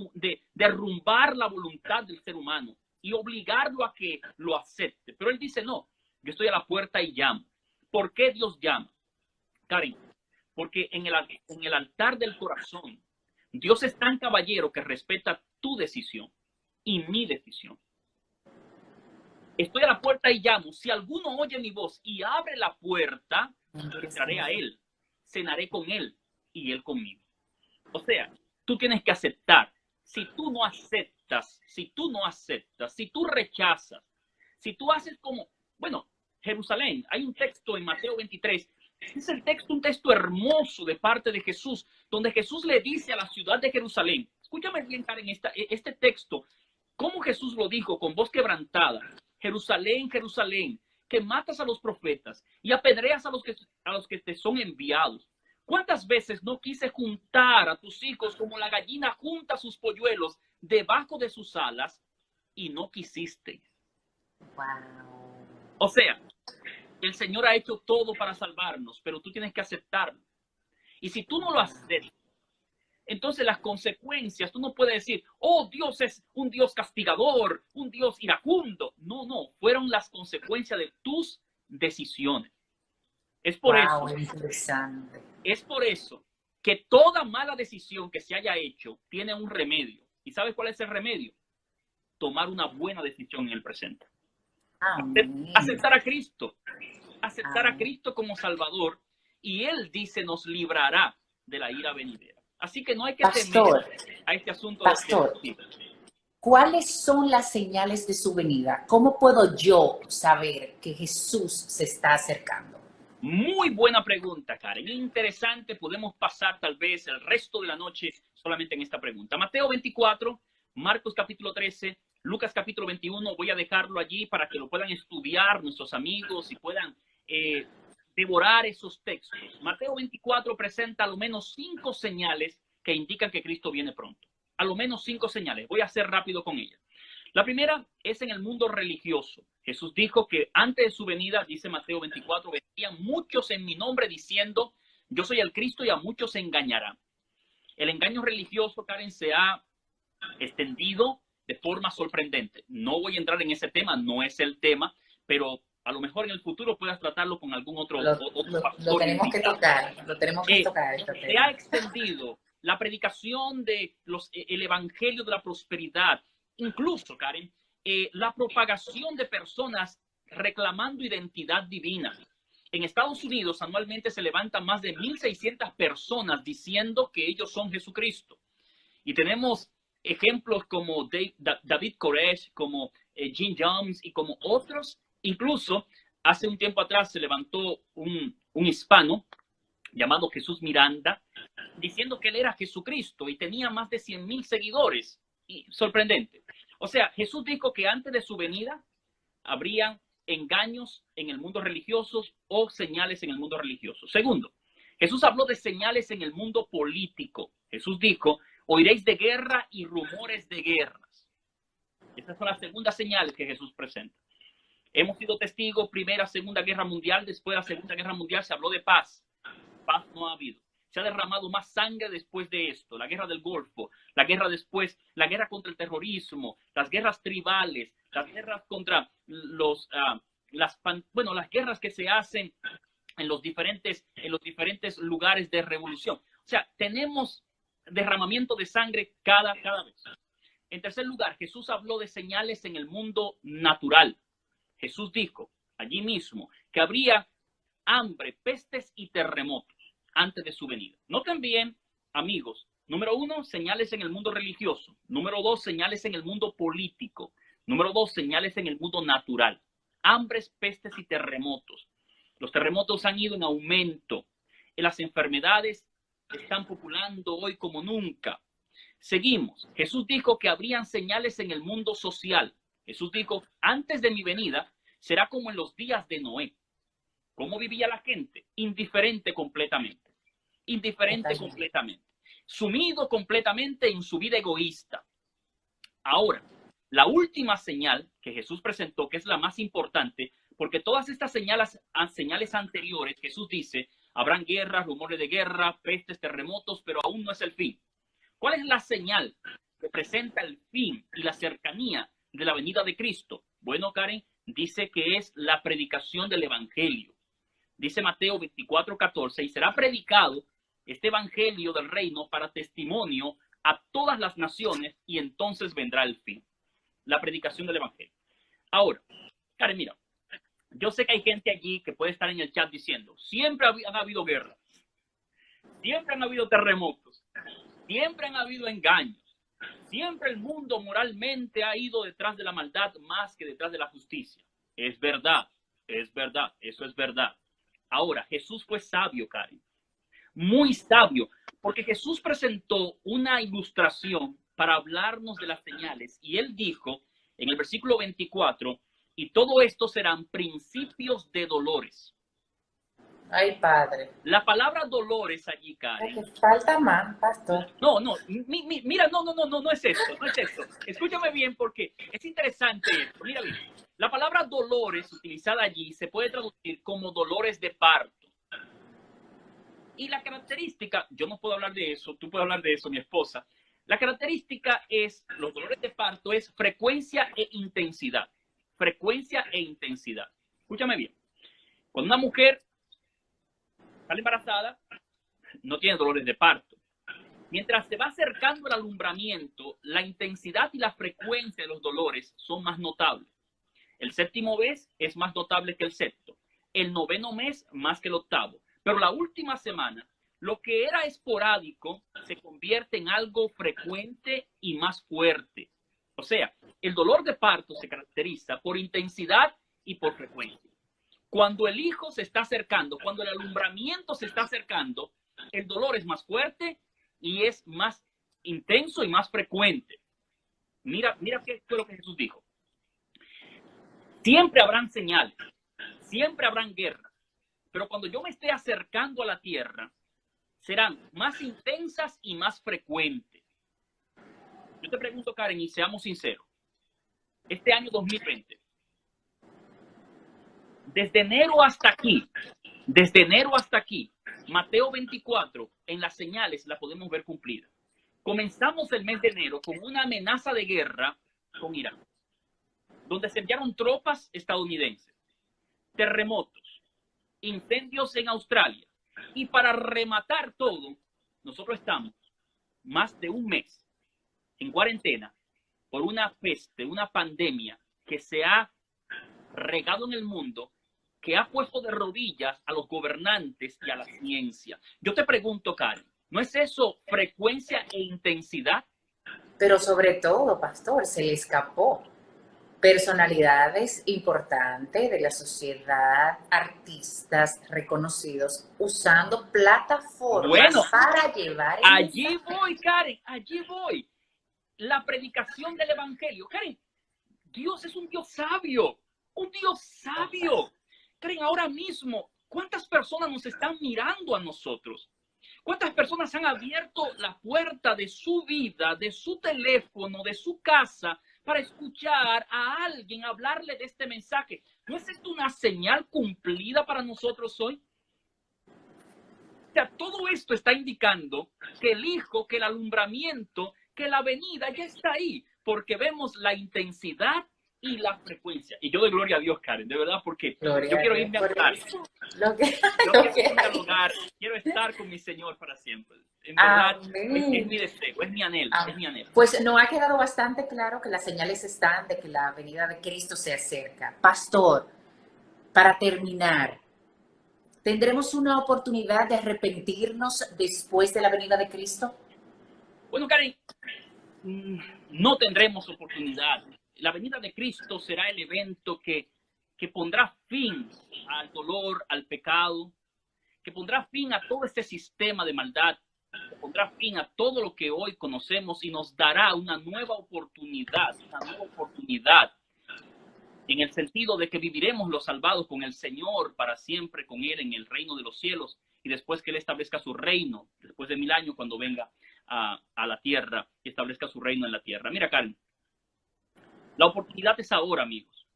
derrumbar la voluntad del ser humano y obligarlo a que lo acepte. Pero él dice, no, yo estoy a la puerta y llamo. ¿Por qué Dios llama? Karen, porque en el altar del corazón, Dios es tan caballero que respeta tu decisión y mi decisión. Estoy a la puerta y llamo. Si alguno oye mi voz y abre la puerta, entraré a él. cenaré con él y él conmigo. O sea, tú tienes que aceptar. Si tú no aceptas, si tú rechazas, si tú haces como, bueno, Jerusalén, hay un texto en Mateo 23, es un texto hermoso de parte de Jesús, donde Jesús le dice a la ciudad de Jerusalén, escúchame bien, Karen, este texto, cómo Jesús lo dijo con voz quebrantada: Jerusalén, Jerusalén, que matas a los profetas y apedreas a los que te son enviados. ¿Cuántas veces no quise juntar a tus hijos como la gallina junta sus polluelos debajo de sus alas y no quisiste? Wow. O sea, el Señor ha hecho todo para salvarnos, pero tú tienes que aceptarlo. Y si tú no lo aceptas, entonces las consecuencias, tú no puedes decir, oh, Dios es un Dios castigador, un Dios iracundo. No, fueron las consecuencias de tus decisiones. Es por Interesante. Es por eso que toda mala decisión que se haya hecho tiene un remedio. ¿Y sabes cuál es el remedio? Tomar una buena decisión en el presente. Aceptar a Cristo. Aceptar a Cristo como Salvador. Y Él dice, nos librará de la ira venidera. Así que no hay que temer a este asunto. Pastor, ¿cuáles son las señales de su venida? ¿Cómo puedo yo saber que Jesús se está acercando? Muy buena pregunta, Karen. Interesante. Podemos pasar tal vez el resto de la noche solamente en esta pregunta. Mateo 24, Marcos capítulo 13, Lucas capítulo 21. Voy a dejarlo allí para que lo puedan estudiar nuestros amigos y puedan devorar esos textos. Mateo 24 presenta a lo menos 5 señales que indican que Cristo viene pronto. A lo menos 5 señales. Voy a ser rápido con ellas. La primera es en el mundo religioso. Jesús dijo que antes de su venida, dice Mateo 24, vendrían muchos en mi nombre diciendo, yo soy el Cristo, y a muchos se engañarán. El engaño religioso, Karen, se ha extendido de forma sorprendente. No voy a entrar en ese tema, no es el tema, pero a lo mejor en el futuro puedas tratarlo con algún otro pastor. Lo tenemos que tocar, Se ha extendido la predicación de el evangelio de la prosperidad. Incluso, Karen, la propagación de personas reclamando identidad divina. En Estados Unidos anualmente se levantan más de 1,600 personas diciendo que ellos son Jesucristo. Y tenemos ejemplos como David Koresh, como Jim Jones y como otros. Incluso hace un tiempo atrás se levantó un hispano llamado Jesús Miranda diciendo que él era Jesucristo y tenía más de 100,000 seguidores. Y sorprendente. O sea, Jesús dijo que antes de su venida habría engaños en el mundo religioso o señales en el mundo religioso. Segundo, Jesús habló de señales en el mundo político. Jesús dijo, oiréis de guerra y rumores de guerras. Esas son las segundas señales que Jesús presenta. Hemos sido testigos, Primera, Segunda Guerra Mundial. Después de la Segunda Guerra Mundial se habló de paz. Paz no ha habido. Se ha derramado más sangre después de esto. La guerra del Golfo, la guerra después, la guerra contra el terrorismo, las guerras tribales, las guerras contra las guerras que se hacen en los diferentes lugares de revolución. O sea, tenemos derramamiento de sangre cada vez. En tercer lugar, Jesús habló de señales en el mundo natural. Jesús dijo allí mismo que habría hambre, pestes y terremotos antes de su venida. Noten bien, amigos, número 1, señales en el mundo religioso. Número 2, señales en el mundo político. Número 2, señales en el mundo natural. Hambres, pestes y terremotos. Los terremotos han ido en aumento. Las enfermedades están populando hoy como nunca. Seguimos. Jesús dijo que habrían señales en el mundo social. Jesús dijo, antes de mi venida, será como en los días de Noé. ¿Cómo vivía la gente? Indiferente completamente. Indiferente completamente. Sumido completamente en su vida egoísta. Ahora, la última señal que Jesús presentó, que es la más importante, porque todas estas señales anteriores, Jesús dice, habrán guerras, rumores de guerra, pestes, terremotos, pero aún no es el fin. ¿Cuál es la señal que presenta el fin y la cercanía de la venida de Cristo? Bueno, Karen, dice que es la predicación del evangelio. Dice Mateo 24:14, y será predicado este evangelio del reino para testimonio a todas las naciones y entonces vendrá el fin. La predicación del evangelio. Ahora, Karen, mira, yo sé que hay gente allí que puede estar en el chat diciendo, siempre han habido guerras. siempre han habido terremotos, siempre han habido engaños, siempre el mundo moralmente ha ido detrás de la maldad más que detrás de la justicia. Es verdad, eso es verdad. Ahora, Jesús fue sabio, Karen, muy sabio, porque Jesús presentó una ilustración para hablarnos de las señales y él dijo en el versículo 24, y todo esto serán principios de dolores. Ay, padre. La palabra dolores allí, Karen. Que falta más, pastor. No, mira, no es esto, no es esto. Escúchame bien porque es interesante esto. Mira bien, la palabra dolores utilizada allí se puede traducir como dolores de parto. Y la característica, yo no puedo hablar de eso, tú puedes hablar de eso, mi esposa. La característica es, los dolores de parto es frecuencia e intensidad. Frecuencia e intensidad. Escúchame bien. Cuando una mujer sale embarazada, no tiene dolores de parto. Mientras se va acercando el alumbramiento, la intensidad y la frecuencia de los dolores son más notables. El séptimo mes es más notable que el sexto. El noveno mes más que el octavo. Pero la última semana, lo que era esporádico se convierte en algo frecuente y más fuerte. O sea, el dolor de parto se caracteriza por intensidad y por frecuencia. Cuando el hijo se está acercando, cuando el alumbramiento se está acercando, el dolor es más fuerte y es más intenso y más frecuente. Mira qué fue lo que Jesús dijo. Siempre habrán señales, siempre habrán guerras, pero cuando yo me esté acercando a la tierra, serán más intensas y más frecuentes. Yo te pregunto, Karen, y seamos sinceros, este año 2020, desde enero hasta aquí, Mateo 24, en las señales la podemos ver cumplida. Comenzamos el mes de enero con una amenaza de guerra con Irán, donde se enviaron tropas estadounidenses, terremotos, incendios en Australia. Y para rematar todo, nosotros estamos más de un mes en cuarentena por una peste, una pandemia que se ha regado en el mundo, que ha puesto de rodillas a los gobernantes y a la ciencia. Yo te pregunto, Karen, ¿no es eso frecuencia e intensidad? Pero sobre todo, pastor, se le escapó personalidades importantes de la sociedad, artistas reconocidos, usando plataformas para llevar... Allí voy, Karen, allí voy. La predicación del evangelio. Karen, Dios es un Dios sabio, un Dios sabio. Karen, ahora mismo, ¿cuántas personas nos están mirando a nosotros? ¿Cuántas personas han abierto la puerta de su vida, de su teléfono, de su casa, para escuchar a alguien hablarle de este mensaje? ¿No es esto una señal cumplida para nosotros hoy? O sea, todo esto está indicando que el Hijo, que el alumbramiento, que la venida ya está ahí, porque vemos la intensidad y la frecuencia. Y yo doy gloria a Dios, Karen, de verdad, porque yo quiero irme a hogar. Quiero estar con mi Señor para siempre. En verdad, es mi deseo, es mi anhelo, es mi anhelo. Pues nos ha quedado bastante claro que las señales están de que la venida de Cristo se acerca. Pastor, para terminar, ¿tendremos una oportunidad de arrepentirnos después de la venida de Cristo? Bueno, Karen, no tendremos oportunidad. La venida de Cristo será el evento que pondrá fin al dolor, al pecado, que pondrá fin a todo este sistema de maldad, que pondrá fin a todo lo que hoy conocemos y nos dará una nueva oportunidad en el sentido de que viviremos los salvados con el Señor para siempre, con Él en el reino de los cielos, y después que Él establezca su reino, después de 1000 años, cuando venga a la tierra y establezca su reino en la tierra. Mira, Karen, la oportunidad es ahora, amigos.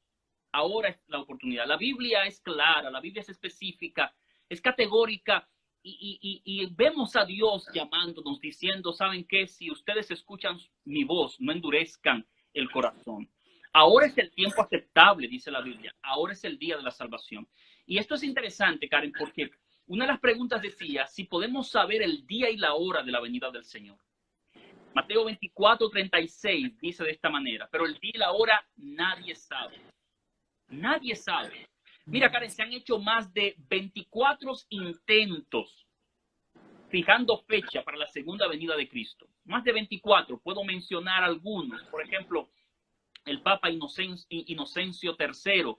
Ahora es la oportunidad. La Biblia es clara, la Biblia es específica, es categórica y vemos a Dios llamándonos, diciendo, ¿saben qué? Si ustedes escuchan mi voz, no endurezcan el corazón. Ahora es el tiempo aceptable, dice la Biblia. Ahora es el día de la salvación. Y esto es interesante, Karen, porque una de las preguntas decía si podemos saber el día y la hora de la venida del Señor. Mateo 24:36 dice de esta manera, pero el día y la hora nadie sabe. Nadie sabe. Mira, Karen, se han hecho más de 24 intentos fijando fecha para la segunda venida de Cristo. Más de 24, puedo mencionar algunos. Por ejemplo, el Papa Inocencio III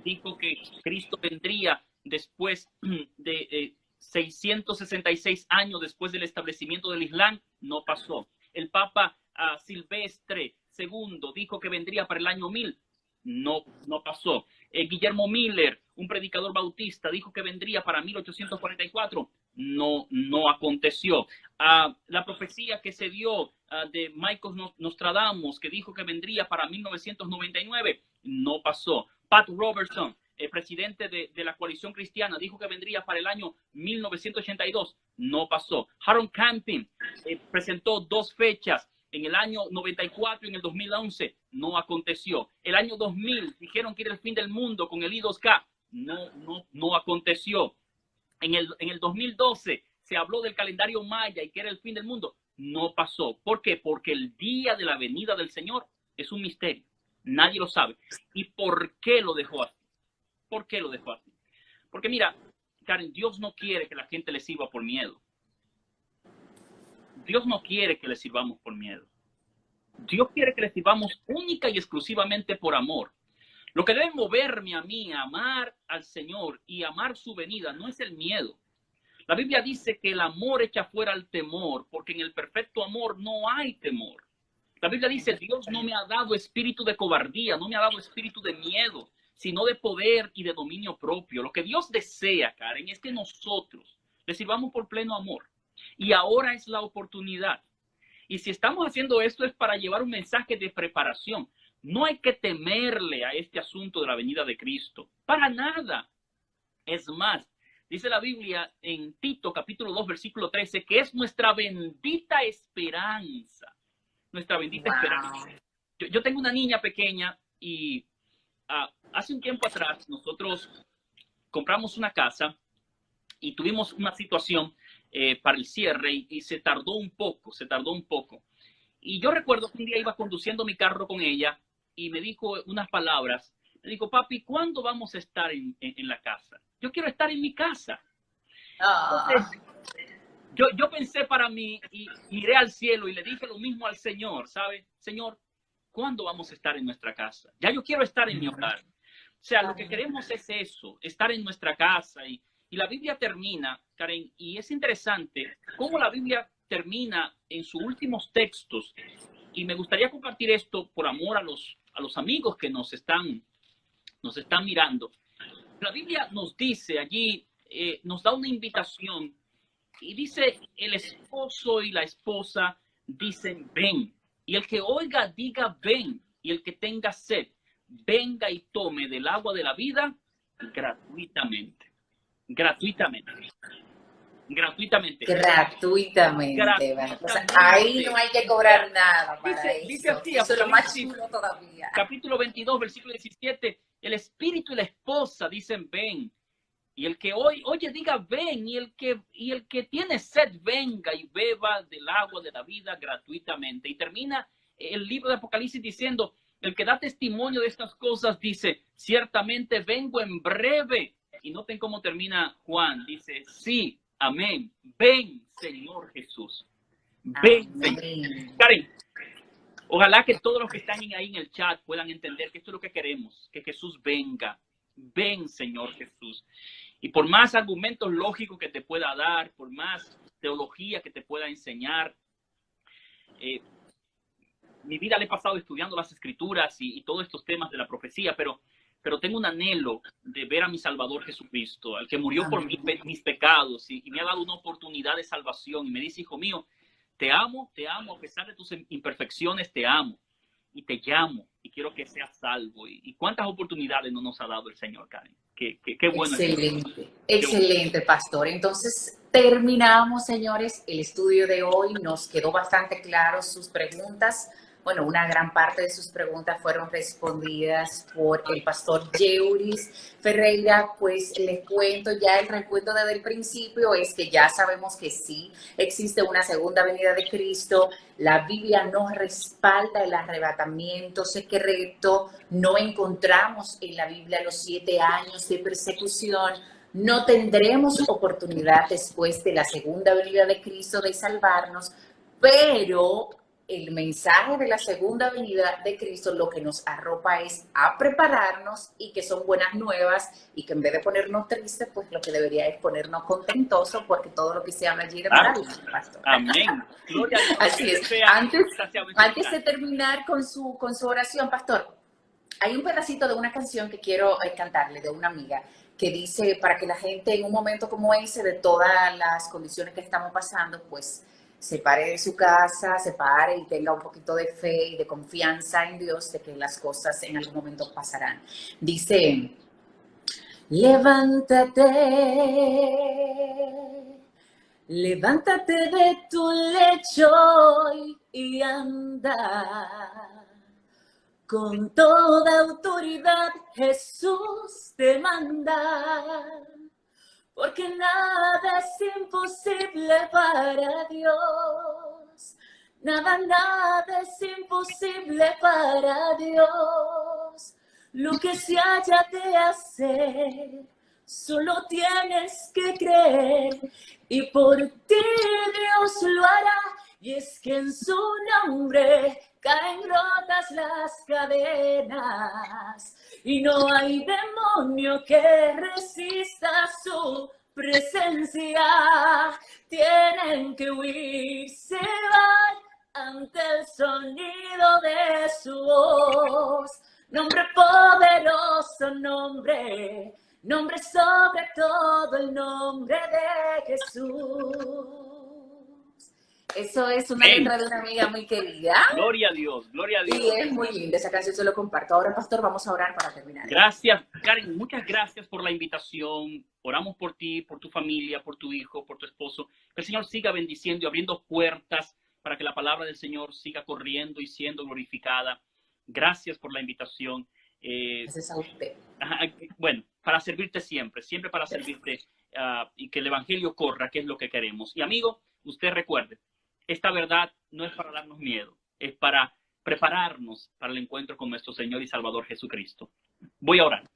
dijo que Cristo vendría después de 666 años después del establecimiento del Islam. No pasó. El Papa Silvestre II dijo que vendría para el año 1000. No pasó. Guillermo Miller, un predicador bautista, dijo que vendría para 1844. No aconteció. La profecía que se dio de Michael Nostradamus, que dijo que vendría para 1999, no pasó. Pat Robertson, el presidente de la coalición cristiana, dijo que vendría para el año 1982, no pasó. Harold Camping presentó 2 fechas, en el año 94 y en el 2011, no aconteció. El año 2000 dijeron que era el fin del mundo con el I2K, no aconteció. En el 2012 se habló del calendario maya y que era el fin del mundo, no pasó. ¿Por qué? Porque el día de la venida del Señor es un misterio, nadie lo sabe. ¿Y por qué lo dejó así? ¿Por qué lo dejó así? Porque mira, Karen, Dios no quiere que la gente le sirva por miedo. Dios no quiere que le sirvamos por miedo. Dios quiere que le sirvamos única y exclusivamente por amor. Lo que debe moverme a mí a amar al Señor y amar su venida no es el miedo. La Biblia dice que el amor echa fuera el temor, porque en el perfecto amor no hay temor. La Biblia dice, Dios no me ha dado espíritu de cobardía, no me ha dado espíritu de miedo, sino de poder y de dominio propio. Lo que Dios desea, Karen, es que nosotros le sirvamos por pleno amor. Y ahora es la oportunidad. Y si estamos haciendo esto es para llevar un mensaje de preparación. No hay que temerle a este asunto de la venida de Cristo. Para nada. Es más, dice la Biblia en Tito capítulo 2 versículo 13 que es nuestra bendita esperanza. Nuestra bendita esperanza. Yo tengo una niña pequeña y hace un tiempo atrás nosotros compramos una casa y tuvimos una situación para el cierre y se tardó un poco. Y yo recuerdo que un día iba conduciendo mi carro con ella y me dijo unas palabras. Me dijo, papi, ¿cuándo vamos a estar en la casa? Yo quiero estar en mi casa. Entonces, yo pensé para mí y miré al cielo y le dije lo mismo al Señor, ¿sabe? Señor, ¿cuándo vamos a estar en nuestra casa? Ya yo quiero estar en mi hogar. O sea, lo que queremos es eso, estar en nuestra casa. Y la Biblia termina, Karen, y es interesante cómo la Biblia termina en sus últimos textos. Y me gustaría compartir esto por amor a los amigos que nos están mirando. La Biblia nos dice allí, nos da una invitación y dice, el esposo y la esposa dicen, ven. Y el que oiga, diga, ven. Y el que tenga sed, venga y tome del agua de la vida gratuitamente. Gratuitamente. O sea, ahí no hay que cobrar nada para dice así, eso es lo más chulo todavía. Capítulo 22, versículo 17. El espíritu y la esposa dicen ven. Y el que oye diga ven. Y el que tiene sed venga y beba del agua de la vida gratuitamente. Y termina el libro de Apocalipsis diciendo, el que da testimonio de estas cosas dice, ciertamente vengo en breve. Y noten cómo termina Juan. Dice, sí, amén. Ven, Señor Jesús. Ven, Señor. Karen, ojalá que todos los que están ahí en el chat puedan entender que esto es lo que queremos, que Jesús venga. Ven, Señor Jesús. Y por más argumentos lógicos que te pueda dar, por más teología que te pueda enseñar, mi vida le he pasado estudiando las Escrituras y todos estos temas de la profecía, pero tengo un anhelo de ver a mi Salvador Jesucristo, al que murió por mis pecados y me ha dado una oportunidad de salvación. Y me dice, hijo mío, te amo, a pesar de tus imperfecciones, te amo y te llamo y quiero que seas salvo. ¿Y cuántas oportunidades no nos ha dado el Señor, Karen? Qué bueno. Excelente, pastor. Entonces, terminamos, señores, el estudio de hoy. Nos quedó bastante claro sus preguntas. Bueno, una gran parte de sus preguntas fueron respondidas por el pastor Yeuris Ferreira. Pues les cuento ya el recuento desde el principio, es que ya sabemos que sí existe una segunda venida de Cristo. La Biblia nos respalda el arrebatamiento secreto. No encontramos en la Biblia los 7 años de persecución. No tendremos oportunidad después de la segunda venida de Cristo de salvarnos, pero el mensaje de la segunda venida de Cristo lo que nos arropa es a prepararnos y que son buenas nuevas y que en vez de ponernos tristes, pues lo que debería es ponernos contentosos porque todo lo que se habla allí de maravilla, pastor. Amén. Gloria a Dios. Así es. Antes de terminar con su oración, pastor, hay un pedacito de una canción que quiero cantarle de una amiga que dice para que la gente en un momento como ese, de todas las condiciones que estamos pasando, pues se pare de su casa, se pare y tenga un poquito de fe y de confianza en Dios de que las cosas en algún momento pasarán. Dice, levántate, levántate de tu lecho y anda. Con toda autoridad Jesús te manda, porque nada es imposible para Dios. Nada es imposible para Dios. Lo que se haya de hacer, solo tienes que creer. Y por ti Dios lo hará. Y es que en su nombre caen rotas las cadenas y no hay demonio que resista su presencia. Tienen que huir, se van ante el sonido de su voz. Nombre poderoso, nombre, nombre sobre todo el nombre de Jesús. Eso es una letra de una amiga muy querida. Gloria a Dios, gloria a Dios. Y es muy linda, esa canción se lo comparto. Ahora, pastor, vamos a orar para terminar. Gracias, Karen, muchas gracias por la invitación. Oramos por ti, por tu familia, por tu hijo, por tu esposo. Que el Señor siga bendiciendo y abriendo puertas para que la palabra del Señor siga corriendo y siendo glorificada. Gracias por la invitación. Gracias a usted. Bueno, para servirte siempre, siempre para servirte y que el Evangelio corra, que es lo que queremos. Y amigo, usted recuerde, esta verdad no es para darnos miedo, es para prepararnos para el encuentro con nuestro Señor y Salvador Jesucristo. Voy a orar.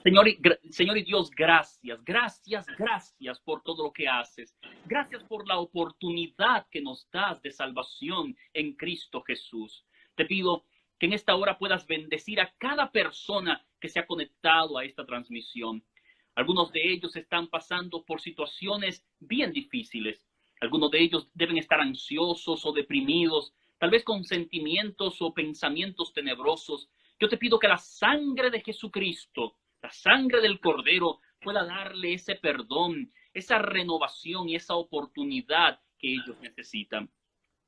Señor y Dios, gracias, gracias, gracias por todo lo que haces. Gracias por la oportunidad que nos das de salvación en Cristo Jesús. Te pido que en esta hora puedas bendecir a cada persona que se ha conectado a esta transmisión. Algunos de ellos están pasando por situaciones bien difíciles. Algunos de ellos deben estar ansiosos o deprimidos, tal vez con sentimientos o pensamientos tenebrosos. Yo te pido que la sangre de Jesucristo, la sangre del Cordero, pueda darle ese perdón, esa renovación y esa oportunidad que ellos necesitan.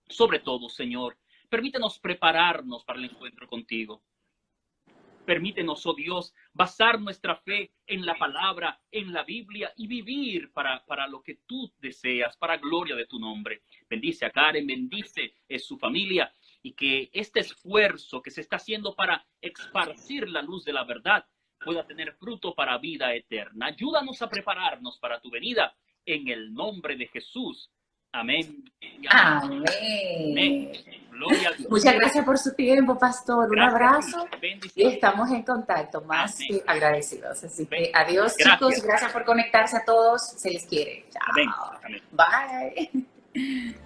Sobre todo, Señor, permítenos prepararnos para el encuentro contigo. Permítenos, oh Dios, basar nuestra fe en la palabra, en la Biblia y vivir para lo que tú deseas, para gloria de tu nombre. Bendice a Karen, bendice a su familia y que este esfuerzo que se está haciendo para esparcir la luz de la verdad pueda tener fruto para vida eterna. Ayúdanos a prepararnos para tu venida en el nombre de Jesús. Amén. Amén. Amén. Gloria a Dios. Muchas gracias por su tiempo, pastor. Gracias. Un abrazo. Bendición. Y estamos en contacto, más Amén. que agradecidos. Así que adiós, Gracias. chicos. Gracias por conectarse a todos. Se les quiere. Chao. Amén. Amén. Bye.